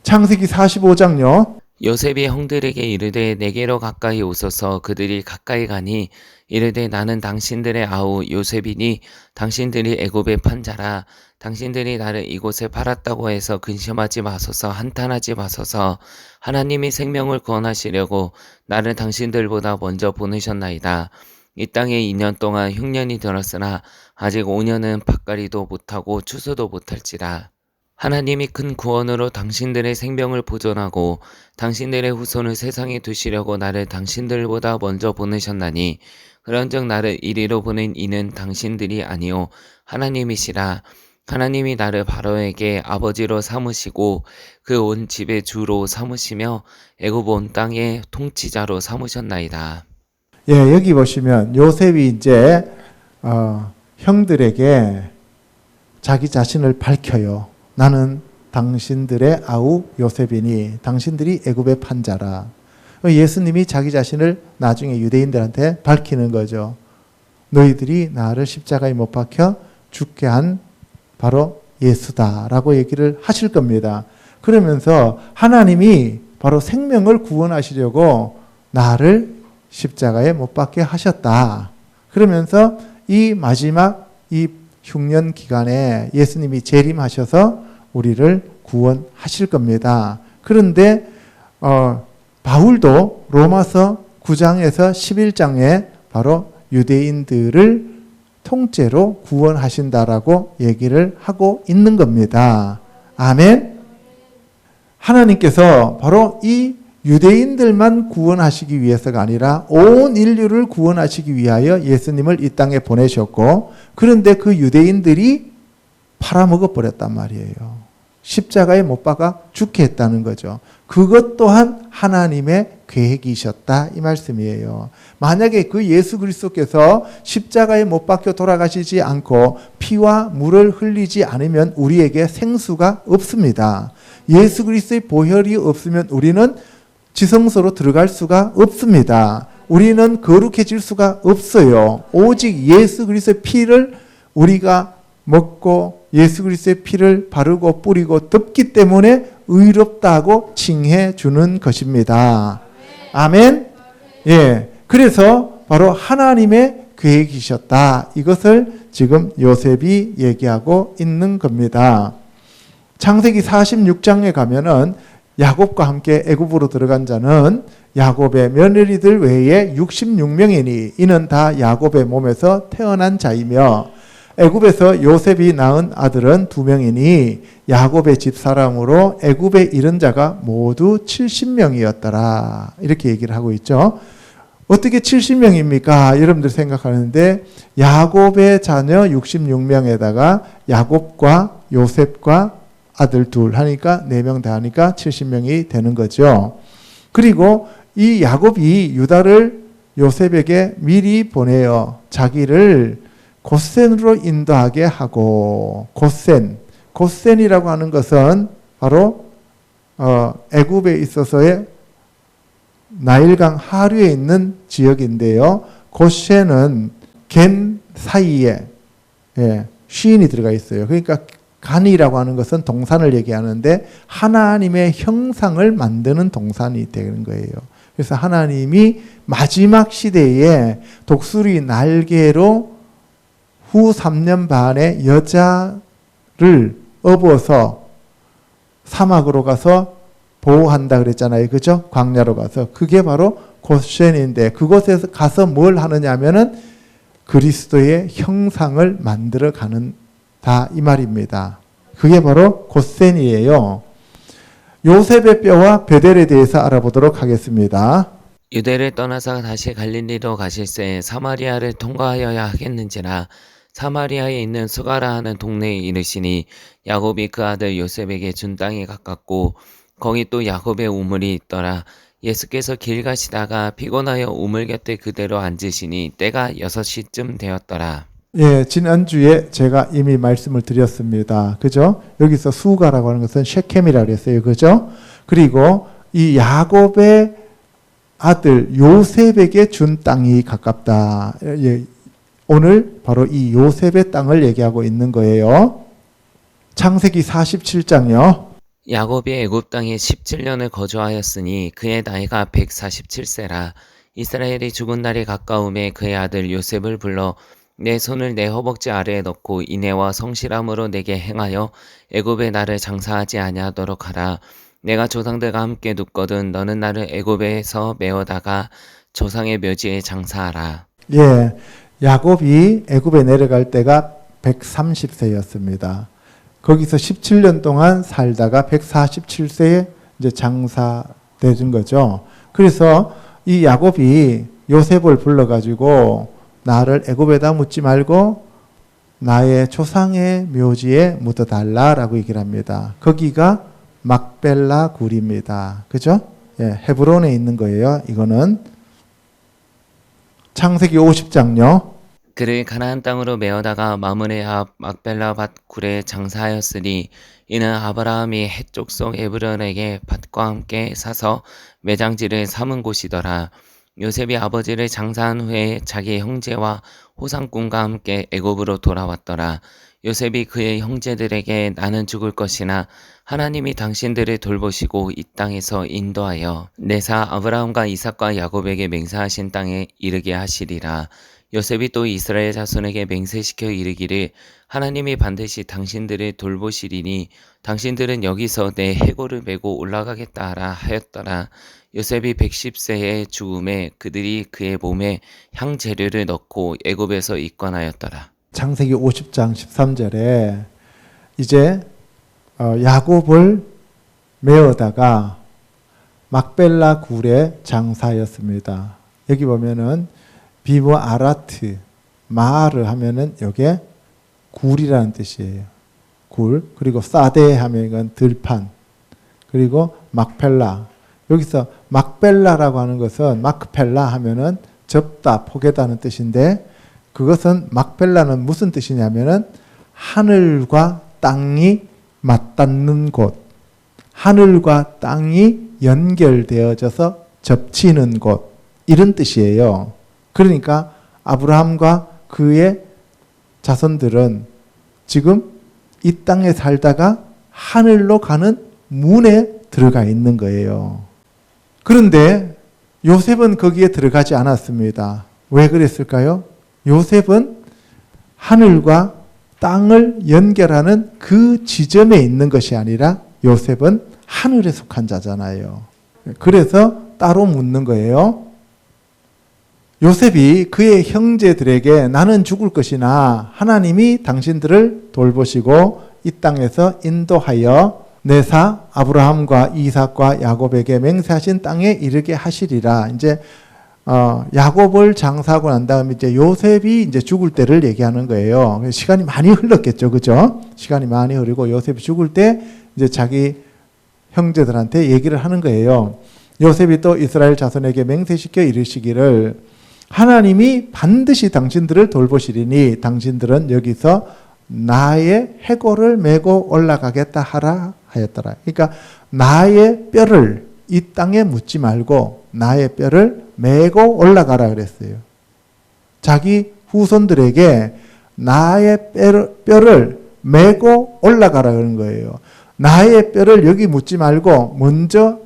A: 창세기 45장요.
C: 요셉이 형들에게 이르되 내게로 가까이 오소서. 그들이 가까이 가니 이르되 나는 당신들의 아우 요셉이니 당신들이 애굽에 판 자라. 당신들이 나를 이곳에 팔았다고 해서 근심하지 마소서. 한탄하지 마소서. 하나님이 생명을 구원하시려고 나를 당신들보다 먼저 보내셨나이다. 이 땅에 2년 동안 흉년이 들었으나 아직 5년은 밭갈이도 못하고 추수도 못할지라. 하나님이 큰 구원으로 당신들의 생명을 보존하고 당신들의 후손을 세상에 두시려고 나를 당신들보다 먼저 보내셨나니 그런즉 나를 이리로 보낸 이는 당신들이 아니요 하나님이시라. 하나님이 나를 바로에게 아버지로 삼으시고 그 온 집의 주로 삼으시며 애굽 온 땅의 통치자로 삼으셨나이다.
A: 예, 여기 보시면 요셉이 이제 형들에게 자기 자신을 밝혀요. 나는 당신들의 아우 요셉이니 당신들이 애굽의 판자라. 예수님이 자기 자신을 나중에 유대인들한테 밝히는 거죠. 너희들이 나를 십자가에 못 박혀 죽게 한 바로 예수다라고 얘기를 하실 겁니다. 그러면서 하나님이 바로 생명을 구원하시려고 나를 십자가에 못 박게 하셨다. 그러면서 이 마지막 이 흉년 기간에 예수님이 재림하셔서 우리를 구원하실 겁니다. 그런데 바울도 로마서 9장에서 11장에 바로 유대인들을 통째로 구원하신다라고 얘기를 하고 있는 겁니다. 아멘. 하나님께서 바로 이 유대인들만 구원하시기 위해서가 아니라 온 인류를 구원하시기 위하여 예수님을 이 땅에 보내셨고, 그런데 그 유대인들이 팔아먹어 버렸단 말이에요. 십자가에 못 박아 죽게 했다는 거죠. 그것 또한 하나님의 계획이셨다 이 말씀이에요. 만약에 그 예수 그리스도께서 십자가에 못 박혀 돌아가시지 않고 피와 물을 흘리지 않으면 우리에게 생수가 없습니다. 예수 그리스도의 보혈이 없으면 우리는 지성소로 들어갈 수가 없습니다. 우리는 거룩해질 수가 없어요. 오직 예수 그리스도의 피를 우리가 먹고 예수 그리스도의 피를 바르고 뿌리고 덮기 때문에 의롭다고 칭해 주는 것입니다. 아멘. 예. 그래서 바로 하나님의 계획이셨다. 이것을 지금 요셉이 얘기하고 있는 겁니다. 창세기 46장에 가면은 야곱과 함께 애굽으로 들어간 자는 야곱의 며느리들 외에 66명이니 이는 다 야곱의 몸에서 태어난 자이며 애굽에서 요셉이 낳은 아들은 2명이니 야곱의 집사람으로 애굽에 이른 자가 모두 70명이었더라. 이렇게 얘기를 하고 있죠. 어떻게 70명입니까? 여러분들 생각하는데 야곱의 자녀 66명에다가 야곱과 요셉과 아들 둘 하니까 4명 다 하니까 70명이 되는 거죠. 그리고 이 야곱이 유다를 요셉에게 미리 보내어 자기를 고센으로 인도하게 하고, 고센이라고 하는 것은 바로 애굽에 있어서의 나일강 하류에 있는 지역인데요. 고센은 겐 사이에 시인이 들어가 있어요. 그러니까 간이라고 하는 것은 동산을 얘기하는데 하나님의 형상을 만드는 동산이 되는 거예요. 그래서 하나님이 마지막 시대에 독수리 날개로 후 3년 반에 여자를 업어서 사막으로 가서 보호한다 그랬잖아요. 그죠? 광야로 가서. 그게 바로 고센인데 그곳에서 가서 뭘 하느냐 하면은 그리스도의 형상을 만들어 가는 다 이 말입니다. 그게 바로 고센이에요. 요셉의 뼈와 베델에 대해서 알아보도록 하겠습니다.
C: 유대를 떠나서 다시 갈릴리로 가실새 사마리아를 통과하여야 하겠는지라. 사마리아에 있는 수가라 하는 동네에 이르시니 야곱이 그 아들 요셉에게 준 땅이 가깝고 거기 또 야곱의 우물이 있더라. 예수께서 길 가시다가 피곤하여 우물 곁에 그대로 앉으시니 때가 6시쯤 되었더라.
A: 예, 지난주에 제가 이미 말씀을 드렸습니다. 그죠? 여기서 수가라고 하는 것은 셰켐이라고 했어요. 그죠? 그리고 이 야곱의 아들 요셉에게 준 땅이 가깝다. 예, 오늘 바로 이 요셉의 땅을 얘기하고 있는 거예요. 창세기 47장요.
C: 야곱이 애굽 땅에 17년을 거주하였으니 그의 나이가 147세라. 이스라엘이 죽은 날이 가까움에 그의 아들 요셉을 불러 내 손을 내 허벅지 아래에 넣고 인애와 성실함으로 내게 행하여 애굽에 나를 장사하지 아니하도록 하라. 내가 조상들과 함께 눕거든 너는 나를 애굽에서 메어다가 조상의 묘지에 장사하라.
A: 예, 야곱이 애굽에 내려갈 때가 130세였습니다. 거기서 17년 동안 살다가 147세에 이제 장사되는 거죠. 그래서 이 야곱이 요셉을 불러가지고 나를 애굽에다 묻지 말고 나의 조상의 묘지에 묻어달라라고 얘기를 합니다. 거기가 막벨라 굴입니다. 그죠? 예, 헤브론에 있는 거예요. 이거는 창세기 50장요.
C: 그를 가나안 땅으로 메어다가 마므네 앞 막벨라 밭 굴에 장사하였으니 이는 아브라함이 해쪽 속 에브론에게 밭과 함께 사서 매장지를 삼은 곳이더라. 요셉이 아버지를 장사한 후에 자기 형제와 호상꾼과 함께 애굽으로 돌아왔더라. 요셉이 그의 형제들에게 나는 죽을 것이나 하나님이 당신들을 돌보시고 이 땅에서 인도하여 내사 아브라함과 이삭과 야곱에게 맹세하신 땅에 이르게 하시리라. 요셉이 또 이스라엘 자손에게 맹세시켜 이르기를 하나님이 반드시 당신들을 돌보시리니 당신들은 여기서 내 해골을 메고 올라가겠다 하라 하였더라. 요셉이 110세에 죽음에 그들이 그의 몸에 향재료를 넣고 애굽에서 입관하였더라.
A: 창세기 50장 13절에 이제 야곱을 메어다가 막벨라 굴에 장사하였습니다. 여기 보면은 비모 아라트 마르 하면은 이게 굴이라는 뜻이에요. 굴. 그리고 사데 하면 이건 들판. 그리고 막펠라. 여기서 막벨라라고 하는 것은 마크펠라 하면은 접다, 포개다는 뜻인데 그것은 막벨라는 무슨 뜻이냐면은 하늘과 땅이 맞닿는 곳. 하늘과 땅이 연결되어져서 접치는 곳. 이런 뜻이에요. 그러니까 아브라함과 그의 자손들은 지금 이 땅에 살다가 하늘로 가는 문에 들어가 있는 거예요. 그런데 요셉은 거기에 들어가지 않았습니다. 왜 그랬을까요? 요셉은 하늘과 땅을 연결하는 그 지점에 있는 것이 아니라 요셉은 하늘에 속한 자잖아요. 그래서 따로 묻는 거예요. 요셉이 그의 형제들에게 나는 죽을 것이나 하나님이 당신들을 돌보시고 이 땅에서 인도하여 내사 아브라함과 이삭과 야곱에게 맹세하신 땅에 이르게 하시리라. 이제 야곱을 장사하고 난 다음에 이제 요셉이 이제 죽을 때를 얘기하는 거예요. 시간이 많이 흘렀겠죠, 그죠? 시간이 많이 흐르고 요셉이 죽을 때 이제 자기 형제들한테 얘기를 하는 거예요. 요셉이 또 이스라엘 자손에게 맹세시켜 이르시기를 하나님이 반드시 당신들을 돌보시리니 당신들은 여기서 나의 해골을 메고 올라가겠다 하라 하였더라. 그러니까 나의 뼈를 이 땅에 묻지 말고 나의 뼈를 메고 올라가라 그랬어요. 자기 후손들에게 나의 뼈를 메고 올라가라 그런 거예요. 나의 뼈를 여기 묻지 말고 먼저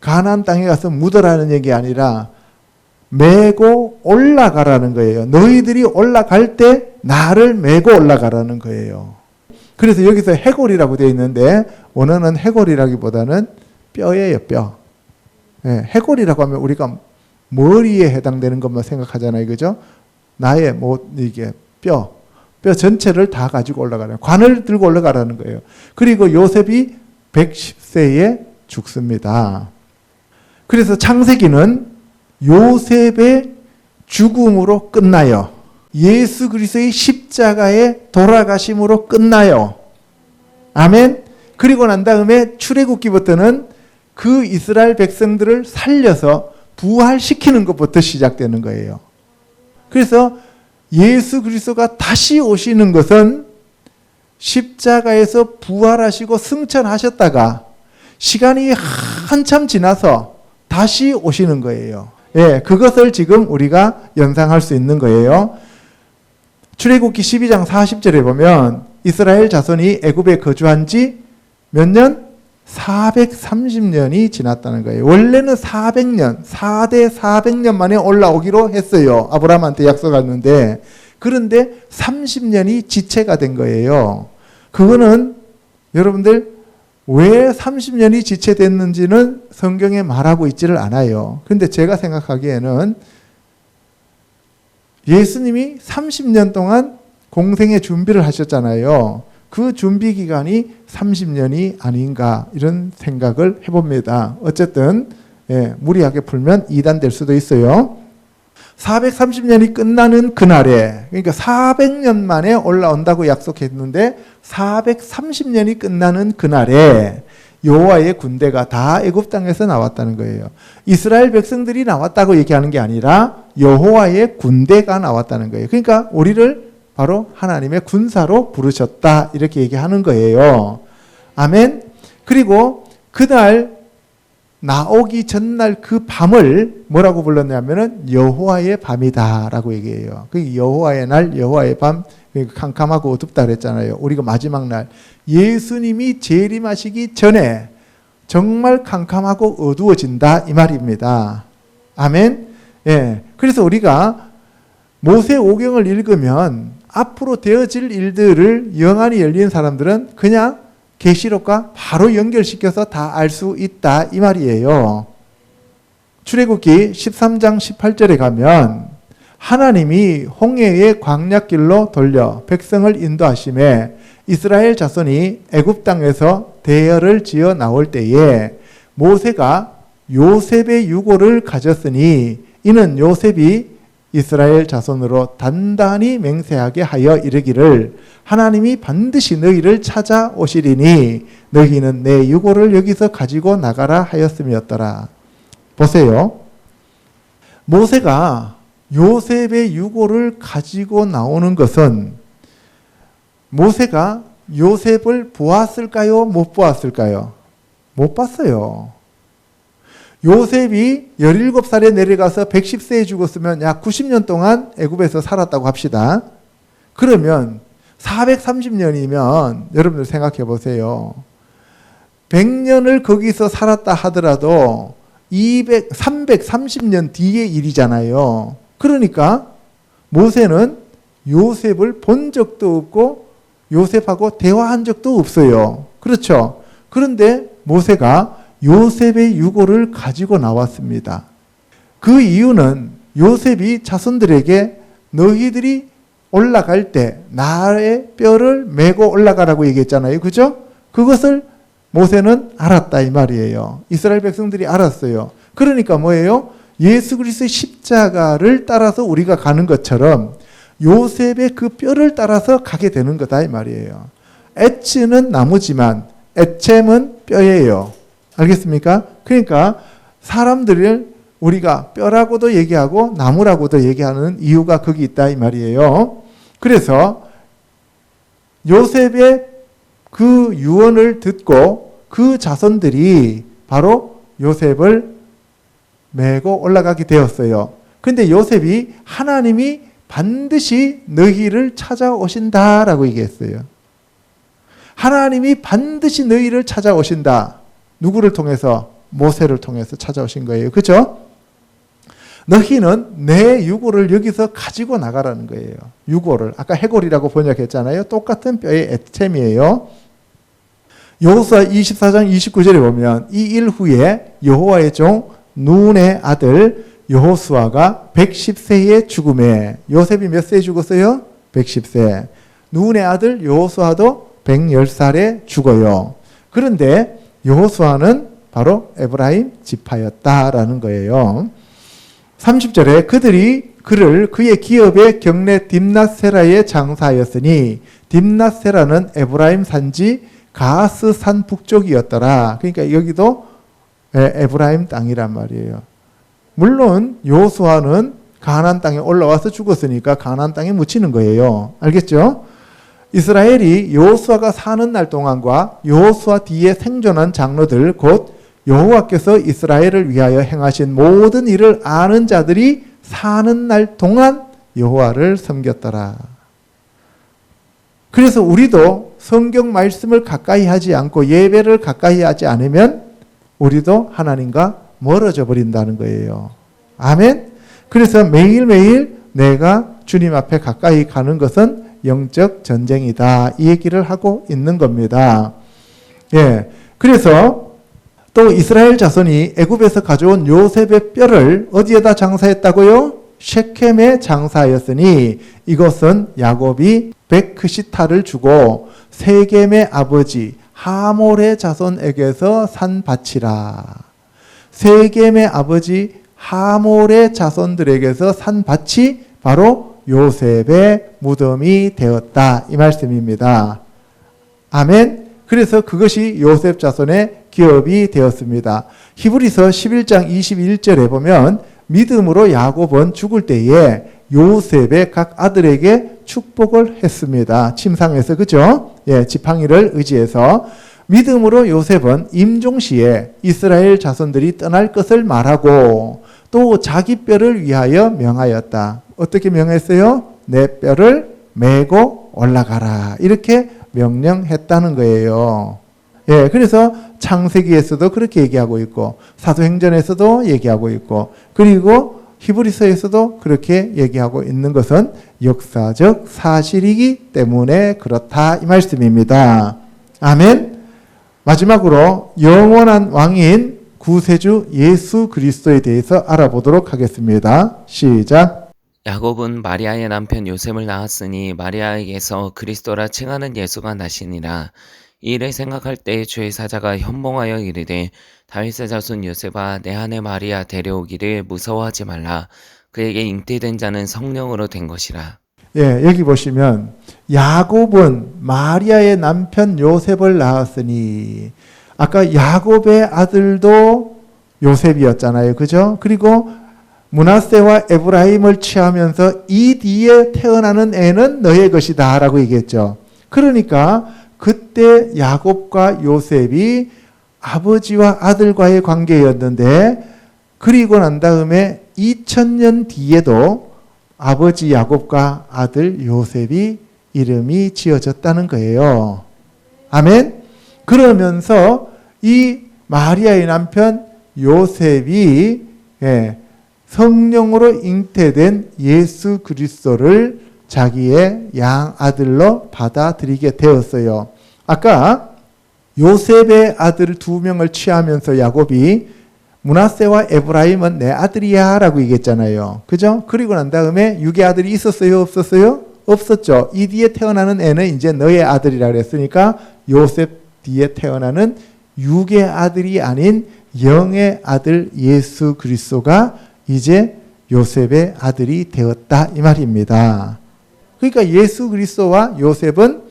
A: 가나안 땅에 가서 묻으라는 얘기 아니라 메고 올라가라는 거예요. 너희들이 올라갈 때 나를 메고 올라가라는 거예요. 그래서 여기서 해골이라고 되어 있는데 원어는 해골이라기보다는 뼈예요, 뼈. 네, 해골이라고 하면 우리가 머리에 해당되는 것만 생각하잖아요, 그죠? 나의 이게 뼈 전체를 다 가지고 올라가라. 관을 들고 올라가라는 거예요. 그리고 요셉이 110세에 죽습니다. 그래서 창세기는 요셉의 죽음으로 끝나요. 예수 그리스도의 십자가의 돌아가심으로 끝나요. 아멘. 그리고 난 다음에 출애굽기부터는 그 이스라엘 백성들을 살려서 부활시키는 것부터 시작되는 거예요. 그래서 예수 그리스도가 다시 오시는 것은 십자가에서 부활하시고 승천하셨다가 시간이 한참 지나서 다시 오시는 거예요. 예, 그것을 지금 우리가 연상할 수 있는 거예요. 출애굽기 12장 40절에 보면 이스라엘 자손이 애굽에 거주한 지 몇 년? 430년이 지났다는 거예요. 원래는 400년, 4대 400년 만에 올라오기로 했어요. 아브라함한테 약속했는데, 그런데 30년이 지체가 된 거예요. 그거는 여러분들 왜 30년이 지체됐는지는 성경에 말하고 있지를 않아요. 그런데 제가 생각하기에는 예수님이 30년 동안 공생의 준비를 하셨잖아요. 그 준비 기간이 30년이 아닌가 이런 생각을 해봅니다. 어쨌든 무리하게 풀면 2단 될 수도 있어요. 430년이 끝나는 그날에, 그러니까 400년 만에 올라온다고 약속했는데 430년이 끝나는 그날에 여호와의 군대가 다 애굽 땅에서 나왔다는 거예요. 이스라엘 백성들이 나왔다고 얘기하는 게 아니라 여호와의 군대가 나왔다는 거예요. 그러니까 우리를 바로 하나님의 군사로 부르셨다 이렇게 얘기하는 거예요. 아멘. 그리고 그날 나오기 전날 그 밤을 뭐라고 불렀냐면은 여호와의 밤이다라고 얘기해요. 그 여호와의 날, 여호와의 밤, 캄캄하고 어둡다 그랬잖아요. 우리가 마지막 날 예수님이 재림하시기 전에 정말 캄캄하고 어두워진다 이 말입니다. 아멘. 예. 그래서 우리가 모세 오경을 읽으면 앞으로 되어질 일들을 영안이 열린 사람들은 그냥 계시록과 바로 연결시켜서 다 알 수 있다 이 말이에요. 출애굽기 13장 18절에 가면 하나님이 홍해의 광야길로 돌려 백성을 인도하심에 이스라엘 자손이 애굽 땅에서 대열을 지어 나올 때에 모세가 요셉의 유고를 가졌으니 이는 요셉이 이스라엘 자손으로 단단히 맹세하게 하여 이르기를 하나님이 반드시 너희를 찾아오시리니 너희는 내 유고를 여기서 가지고 나가라 하였음이었더라. 보세요. 모세가 요셉의 유고를 가지고 나오는 것은 모세가 요셉을 보았을까요? 못 보았을까요? 못 봤어요. 요셉이 17살에 내려가서 110세에 죽었으면 약 90년 동안 애굽에서 살았다고 합시다. 그러면 430년이면 여러분들 생각해 보세요. 100년을 거기서 살았다 하더라도 330년 뒤의 일이잖아요. 그러니까 모세는 요셉을 본 적도 없고 요셉하고 대화한 적도 없어요. 그렇죠? 그런데 모세가 요셉의 유고를 가지고 나왔습니다. 그 이유는 요셉이 자손들에게 너희들이 올라갈 때 나의 뼈를 메고 올라가라고 얘기했잖아요. 그죠? 그것을 모세는 알았다 이 말이에요. 이스라엘 백성들이 알았어요. 그러니까 뭐예요? 예수 그리스도의 십자가를 따라서 우리가 가는 것처럼 요셉의 그 뼈를 따라서 가게 되는 거다 이 말이에요. 엣츠는 나무지만 에쳔은 뼈예요. 알겠습니까? 그러니까 사람들을 우리가 뼈라고도 얘기하고 나무라고도 얘기하는 이유가 거기 있다 이 말이에요. 그래서 요셉의 그 유언을 듣고 그 자손들이 바로 요셉을 메고 올라가게 되었어요. 근데 요셉이 하나님이 반드시 너희를 찾아오신다라고 얘기했어요. 하나님이 반드시 너희를 찾아오신다. 누구를 통해서? 모세를 통해서 찾아오신 거예요. 그죠? 너희는 내 유고를 여기서 가지고 나가라는 거예요. 유고를. 아까 해골이라고 번역했잖아요. 똑같은 뼈의 에템이에요. 여호수아 24장 29절에 보면 이 일 후에 여호와의 종 눈의 아들 여호수아가 110세에 죽음에 요셉이 몇 세에 죽었어요? 110세. 눈의 아들 여호수아도 110살에 죽어요. 그런데 여호수아는 바로 에브라임 지파였다라는 거예요. 30절에 그들이 그의 기업의 경내 딥낫세라에 장사하였으니 딥낫세라는 에브라임 산지 가스 산 북쪽이었더라. 그러니까 여기도 에브라임 땅이란 말이에요. 물론 요수아는 가나안 땅에 올라와서 죽었으니까 가나안 땅에 묻히는 거예요. 알겠죠? 이스라엘이 여호수아가 사는 날 동안과 여호수아 뒤에 생존한 장로들 곧 여호와께서 이스라엘을 위하여 행하신 모든 일을 아는 자들이 사는 날 동안 여호와를 섬겼더라. 그래서 우리도 성경 말씀을 가까이 하지 않고 예배를 가까이 하지 않으면 우리도 하나님과 멀어져 버린다는 거예요. 아멘. 그래서 매일매일 내가 주님 앞에 가까이 가는 것은 영적 전쟁이다. 이 얘기를 하고 있는 겁니다. 예. 그래서 또 이스라엘 자손이 애굽에서 가져온 요셉의 뼈를 어디에다 장사했다고요? 셰켐에 장사하였으니 이것은 야곱이 베크시타를 주고 세겜의 아버지 하몰의 자손에게서 산 밭이라. 세겜의 아버지 하몰의 자손들에게서 산 밭이 바로 요셉의 무덤이 되었다. 이 말씀입니다. 아멘. 그래서 그것이 요셉 자손의 기업이 되었습니다. 히브리서 11장 21절에 보면 믿음으로 야곱은 죽을 때에 요셉의 각 아들에게 축복을 했습니다. 침상에서 그죠? 예, 지팡이를 의지해서 믿음으로 요셉은 임종시에 이스라엘 자손들이 떠날 것을 말하고 또 자기 뼈를 위하여 명하였다. 어떻게 명했어요? 내 뼈를 메고 올라가라. 이렇게 명령했다는 거예요. 예, 그래서 창세기에서도 그렇게 얘기하고 있고 사도행전에서도 얘기하고 있고 그리고 히브리서에서도 그렇게 얘기하고 있는 것은 역사적 사실이기 때문에 그렇다 이 말씀입니다. 아멘. 마지막으로 영원한 왕인 구세주 예수 그리스도에 대해서 알아보도록 하겠습니다. 시작.
C: 야곱은 마리아의 남편 요셉을 낳았으니 마리아에게서 그리스도라 칭하는 예수가 나시니라. 이 일을 생각할 때 주의 사자가 현몽하여 이르되 다윗의 자손 요셉아 내 아내 마리아 데려오기를 무서워하지 말라. 그에게 잉태된 자는 성령으로 된 것이라.
A: 예, 여기 보시면 야곱은 마리아의 남편 요셉을 낳았으니 아까 야곱의 아들도 요셉이었잖아요. 그죠? 그리고 므낫세와 에브라임을 취하면서 이 뒤에 태어나는 애는 너의 것이다 라고 얘기했죠. 그러니까 그때 야곱과 요셉이 아버지와 아들과의 관계였는데 그리고 난 다음에 2000년 뒤에도 아버지 야곱과 아들 요셉이 이름이 지어졌다는 거예요. 아멘. 그러면서 이 마리아의 남편 요셉이 성령으로 잉태된 예수 그리스도를 자기의 양아들로 받아들이게 되었어요. 아까 요셉의 아들 2명을 취하면서 야곱이 므낫세와 에브라임은 내 아들이야 라고 얘기했잖아요. 그죠? 그리고 난 다음에 육의 아들이 있었어요? 없었어요? 없었죠. 이 뒤에 태어나는 애는 이제 너의 아들이라 그랬으니까 요셉 뒤에 태어나는 육의 아들이 아닌 영의 아들 예수 그리스도가 이제 요셉의 아들이 되었다 이 말입니다. 그러니까 예수 그리스도와 요셉은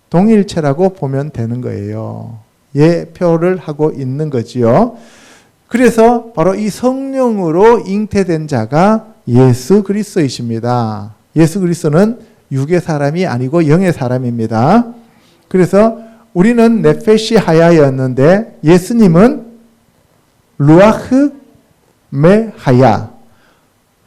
A: 동일체라고 보면 되는 거예요. 예표를 하고 있는 거지요. 그래서 바로 이 성령으로 잉태된 자가 예수 그리스도이십니다. 예수 그리스도는 육의 사람이 아니고 영의 사람입니다. 그래서 우리는 네페시 하야였는데 예수님은 루아흐 메하야,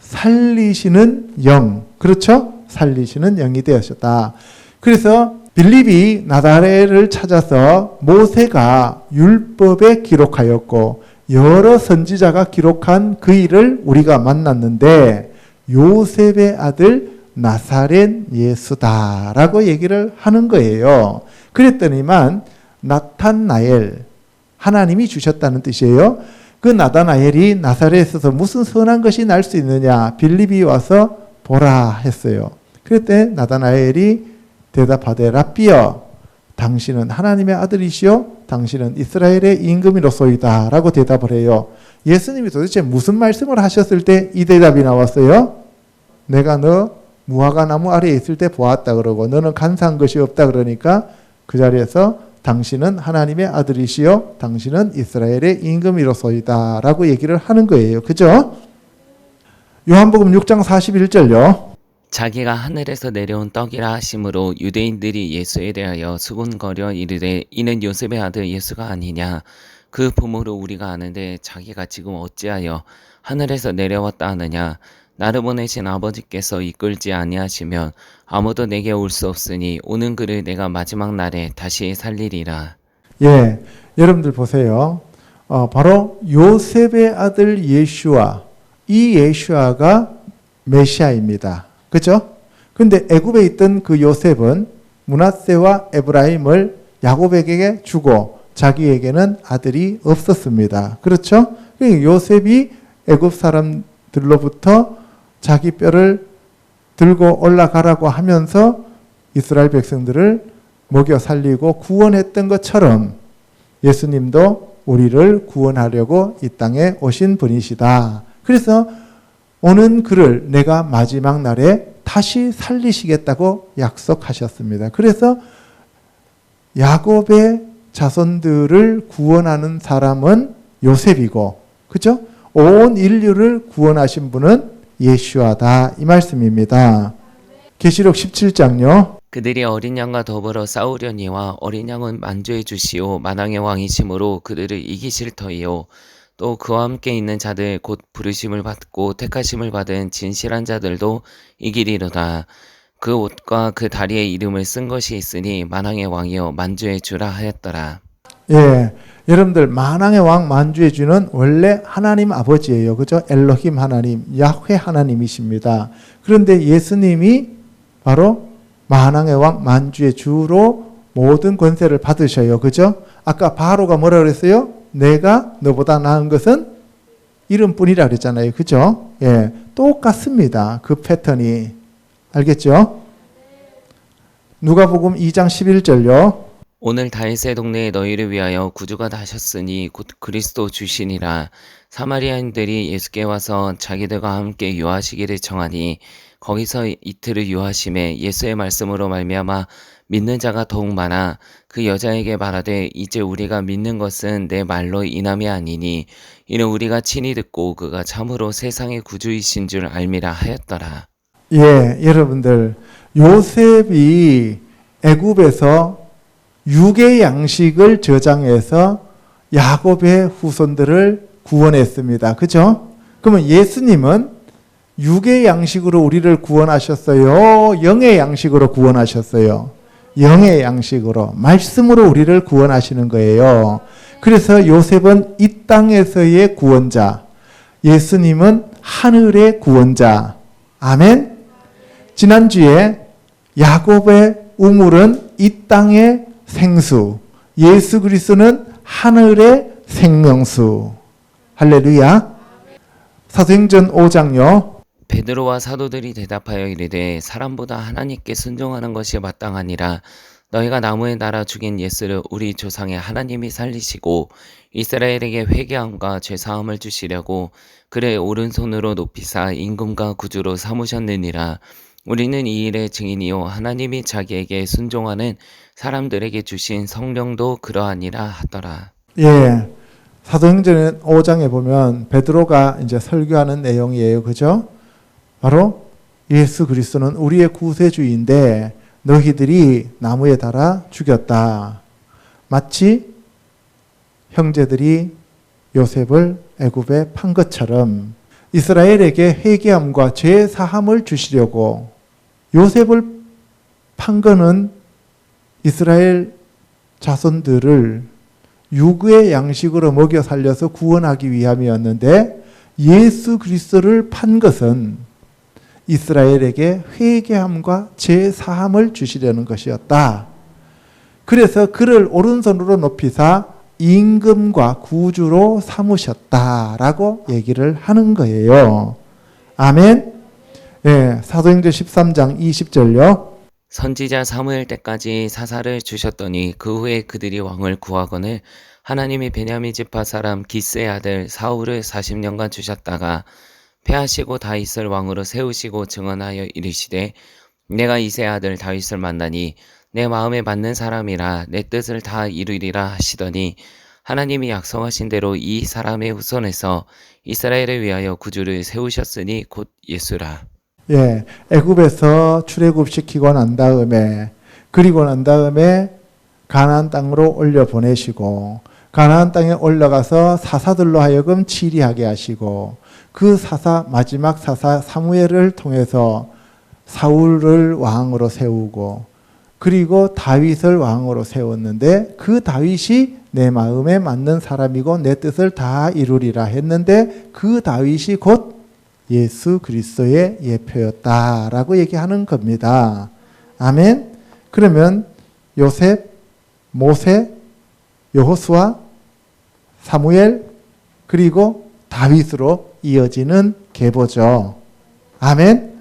A: 살리시는 영, 그렇죠? 살리시는 영이 되었다. 그래서 빌립이 나다렛을 찾아서 모세가 율법에 기록하였고 여러 선지자가 기록한 그 일을 우리가 만났는데 요셉의 아들 나사렛 예수다라고 얘기를 하는 거예요. 그랬더니만 나탄나엘, 하나님이 주셨다는 뜻이에요. 그 나다나엘이 나사렛에서 무슨 선한 것이 날 수 있느냐 빌립이 와서 보라 했어요. 그때 나다나엘이 대답하되 라삐여 당신은 하나님의 아들이시요 당신은 이스라엘의 임금이로소이다 라고 대답을 해요. 예수님이 도대체 무슨 말씀을 하셨을 때 이 대답이 나왔어요? 내가 너 무화과 나무 아래에 있을 때 보았다 그러고 너는 간사한 것이 없다 그러니까 그 자리에서 당신은 하나님의 아들이시요 당신은 이스라엘의 임금이로소이다 라고 얘기를 하는 거예요. 그죠? 요한복음 6장 41절요.
C: 자기가 하늘에서 내려온 떡이라 하심으로 유대인들이 예수에 대하여 수군거려 이르되 이는 요셉의 아들 예수가 아니냐. 그 부모로 우리가 아는데 자기가 지금 어찌하여 하늘에서 내려왔다 하느냐. 나를 보내신 아버지께서 이끌지 아니하시면 아무도 내게 올 수 없으니 오는 그를 내가 마지막 날에 다시 살리리라.
A: 예, 여러분들 보세요. 바로 요셉의 아들 예슈아, 이 예슈아가 메시아입니다. 그죠? 근데 애굽에 있던 그 요셉은 므낫세와 에브라임을 야곱에게 주고 자기에게는 아들이 없었습니다. 그렇죠? 그러니까 요셉이 애굽 사람들로부터 자기 뼈를 들고 올라가라고 하면서 이스라엘 백성들을 먹여 살리고 구원했던 것처럼 예수님도 우리를 구원하려고 이 땅에 오신 분이시다. 그래서 오는 그를 내가 마지막 날에 다시 살리시겠다고 약속하셨습니다. 그래서 야곱의 자손들을 구원하는 사람은 요셉이고, 그죠? 온 인류를 구원하신 분은 예수아다 이 말씀입니다. 계시록 17장요.
C: 그들이 어린 양과 더불어 싸우려니와 어린 양은 만주해 주시오 만왕의 왕이심으로 그들을 이기실 터이요 또 그와 함께 있는 자들 곧 부르심을 받고 택하심을 받은 진실한 자들도 이기리로다. 그 옷과 그 다리에 이름을 쓴 것이 있으니 만왕의 왕이여 만주해 주라 하였더라.
A: 예, 여러분들 만왕의 왕 만주해 주는 원래 하나님 아버지예요. 그죠? 엘로힘 하나님, 야훼 하나님이십니다. 그런데 예수님이 바로 만왕의 왕 만주의 주로 모든 권세를 받으셔요. 그죠? 아까 바로가 뭐라 그랬어요? 내가 너보다 나은 것은 이름뿐이라 그랬잖아요. 그죠? 예, 똑같습니다. 그 패턴이. 알겠죠? 누가복음 2장 11절요.
C: 오늘 다윗의 동네에 너희를 위하여 구주가 나셨으니 곧 그리스도 주시니라. 사마리아인들이 예수께 와서 자기들과 함께 유하시기를 청하니 거기서 이틀을 유하심에 예수의 말씀으로 말미암아 믿는 자가 더욱 많아 그 여자에게 말하되 이제 우리가 믿는 것은 내 말로 인함이 아니니 이는 우리가 친히 듣고 그가 참으로 세상의 구주이신 줄 알미라 하였더라.
A: 예, 여러분들 요셉이 애굽에서 육의 양식을 저장해서 야곱의 후손들을 구원했습니다. 그죠? 그러면 예수님은 육의 양식으로 우리를 구원하셨어요? 영의 양식으로 구원하셨어요? 영의 양식으로, 말씀으로 우리를 구원하시는 거예요. 그래서 요셉은 이 땅에서의 구원자, 예수님은 하늘의 구원자. 아멘? 지난주에 야곱의 우물은 이 땅의 생수, 예수 그리스도는 하늘의 생명수. 할렐루야. 사도행전 5장요.
C: 베드로와 사도들이 대답하여 이르되 사람보다 하나님께 순종하는 것이 마땅하니라. 너희가 나무에 달아 죽인 예수를 우리 조상의 하나님이 살리시고 이스라엘에게 회개함과 죄사함을 주시려고 그를 오른손으로 높이사 임금과 구주로 삼으셨느니라. 우리는 이 일의 증인이요 하나님이 자기에게 순종하는 사람들에게 주신 성령도 그러하니라 하더라.
A: 예. 사도행전 5장에 보면 베드로가 이제 설교하는 내용이에요. 그죠? 바로 예수 그리스도는 우리의 구세주인데 너희들이 나무에 달아 죽였다. 마치 형제들이 요셉을 애굽에 판 것처럼 이스라엘에게 회개함과 죄 사함을 주시려고 요셉을 판 거는 이스라엘 자손들을 육의 양식으로 먹여 살려서 구원하기 위함이었는데 예수 그리스도를 판 것은 이스라엘에게 회개함과 죄 사함을 주시려는 것이었다. 그래서 그를 오른손으로 높이사 임금과 구주로 삼으셨다라고 얘기를 하는 거예요. 아멘. 예, 사도행전 13장 20절요.
C: 선지자 사무엘 때까지 사사를 주셨더니 그 후에 그들이 왕을 구하거늘 하나님이 베냐민 지파 사람 기스의 아들 사울을 40년간 주셨다가 패하시고 다윗을 왕으로 세우시고 증언하여 이르시되 내가 이새의 아들 다윗을 만나니 내 마음에 맞는 사람이라 내 뜻을 다 이루리라 하시더니 하나님이 약속하신 대로 이 사람의 후손에서 이스라엘을 위하여 구주를 세우셨으니 곧 예수라.
A: 예, 애굽에서 출애굽시키고 난 다음에 그리고 난 다음에 가나안 땅으로 올려 보내시고 가나안 땅에 올라가서 사사들로 하여금 치리하게 하시고 그 사사 마지막 사사 사무엘을 통해서 사울을 왕으로 세우고 그리고 다윗을 왕으로 세웠는데 그 다윗이 내 마음에 맞는 사람이고 내 뜻을 다 이루리라 했는데 그 다윗이 곧 예수 그리스도의 예표였다라고 얘기하는 겁니다. 아멘. 그러면 요셉, 모세, 여호수아, 사무엘 그리고 다윗으로 이어지는 계보죠. 아멘.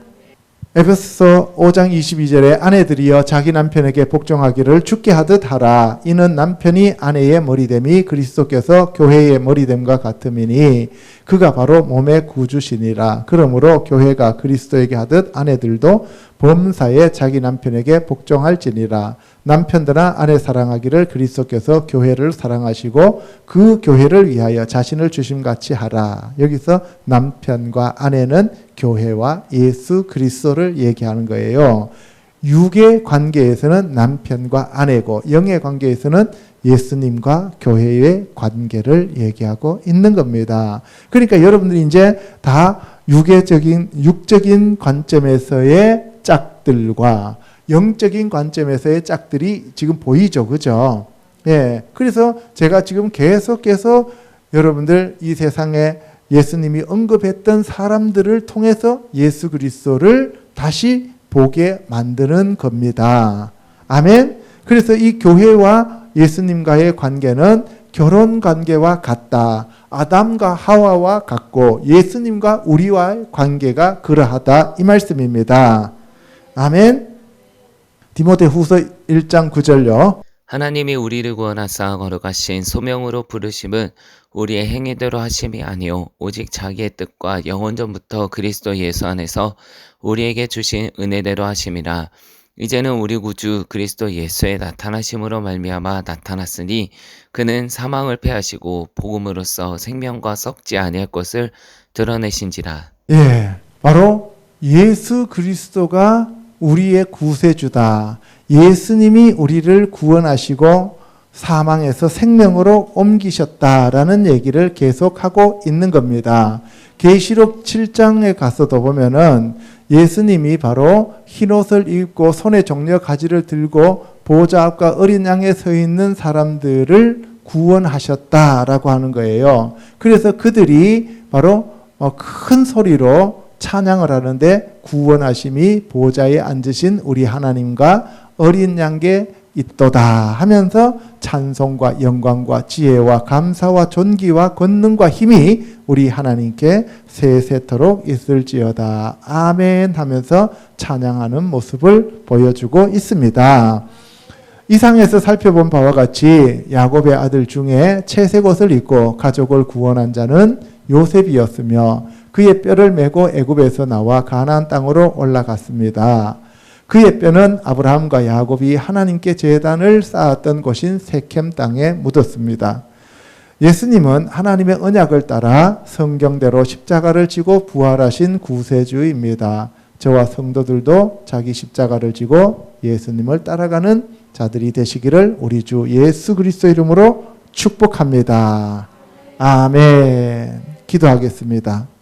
A: 에베소서 5장 22절에 아내들이여 자기 남편에게 복종하기를 주께 하듯 하라. 이는 남편이 아내의 머리됨이 그리스도께서 교회의 머리됨과 같음이니 그가 바로 몸의 구주시니라. 그러므로 교회가 그리스도에게 하듯 아내들도 범사에 자기 남편에게 복종할지니라. 남편들아 아내 사랑하기를 그리스도께서 교회를 사랑하시고 그 교회를 위하여 자신을 주심같이 하라. 여기서 남편과 아내는 교회와 예수 그리스도를 얘기하는 거예요. 육의 관계에서는 남편과 아내고 영의 관계에서는 예수님과 교회의 관계를 얘기하고 있는 겁니다. 그러니까 여러분들이 이제 다 육적인 관점에서의 짝들과 영적인 관점에서의 짝들이 지금 보이죠. 그죠? 예. 그래서 제가 지금 계속해서 여러분들 이 세상에 예수님이 언급했던 사람들을 통해서 예수 그리스도를 다시 보게 만드는 겁니다. 아멘. 그래서 이 교회와 예수님과의 관계는 결혼 관계와 같다. 아담과 하와와 같고 예수님과 우리와의 관계가 그러하다. 이 말씀입니다. 아멘. 디모데후서 1장 9절요.
C: 하나님이 우리를 구원하사 거룩하신 소명으로 부르심은 우리의 행위대로 하심이 아니요 오직 자기의 뜻과 영원전부터 그리스도 예수 안에서 우리에게 주신 은혜대로 하심이라. 이제는 우리 구주 그리스도 예수의 나타나심으로 말미암아 나타났으니 그는 사망을 패하시고 복음으로써 생명과 썩지 아니할 것을 드러내신지라.
A: 예, 바로 예수 그리스도가 우리의 구세주다. 예수님이 우리를 구원하시고 사망에서 생명으로 옮기셨다라는 얘기를 계속하고 있는 겁니다. 계시록 7장에 가서도 보면은 예수님이 바로 흰옷을 입고 손에 종려 가지를 들고 보좌 앞과 어린 양에 서 있는 사람들을 구원하셨다라고 하는 거예요. 그래서 그들이 바로 큰 소리로 찬양을 하는데 구원하심이 보좌에 앉으신 우리 하나님과 어린 양께 있도다 하면서 찬송과 영광과 지혜와 감사와 존귀와 권능과 힘이 우리 하나님께 세세토록 있을지어다. 아멘 하면서 찬양하는 모습을 보여주고 있습니다. 이상에서 살펴본 바와 같이 야곱의 아들 중에 채색 옷을 입고 가족을 구원한 자는 요셉이었으며 그의 뼈를 메고 애굽에서 나와 가나안 땅으로 올라갔습니다. 그의 뼈는 아브라함과 야곱이 하나님께 제단을 쌓았던 곳인 세켐 땅에 묻었습니다. 예수님은 하나님의 언약을 따라 성경대로 십자가를 지고 부활하신 구세주입니다. 저와 성도들도 자기 십자가를 지고 예수님을 따라가는 자들이 되시기를 우리 주 예수 그리스도 이름으로 축복합니다. 아멘. 기도하겠습니다.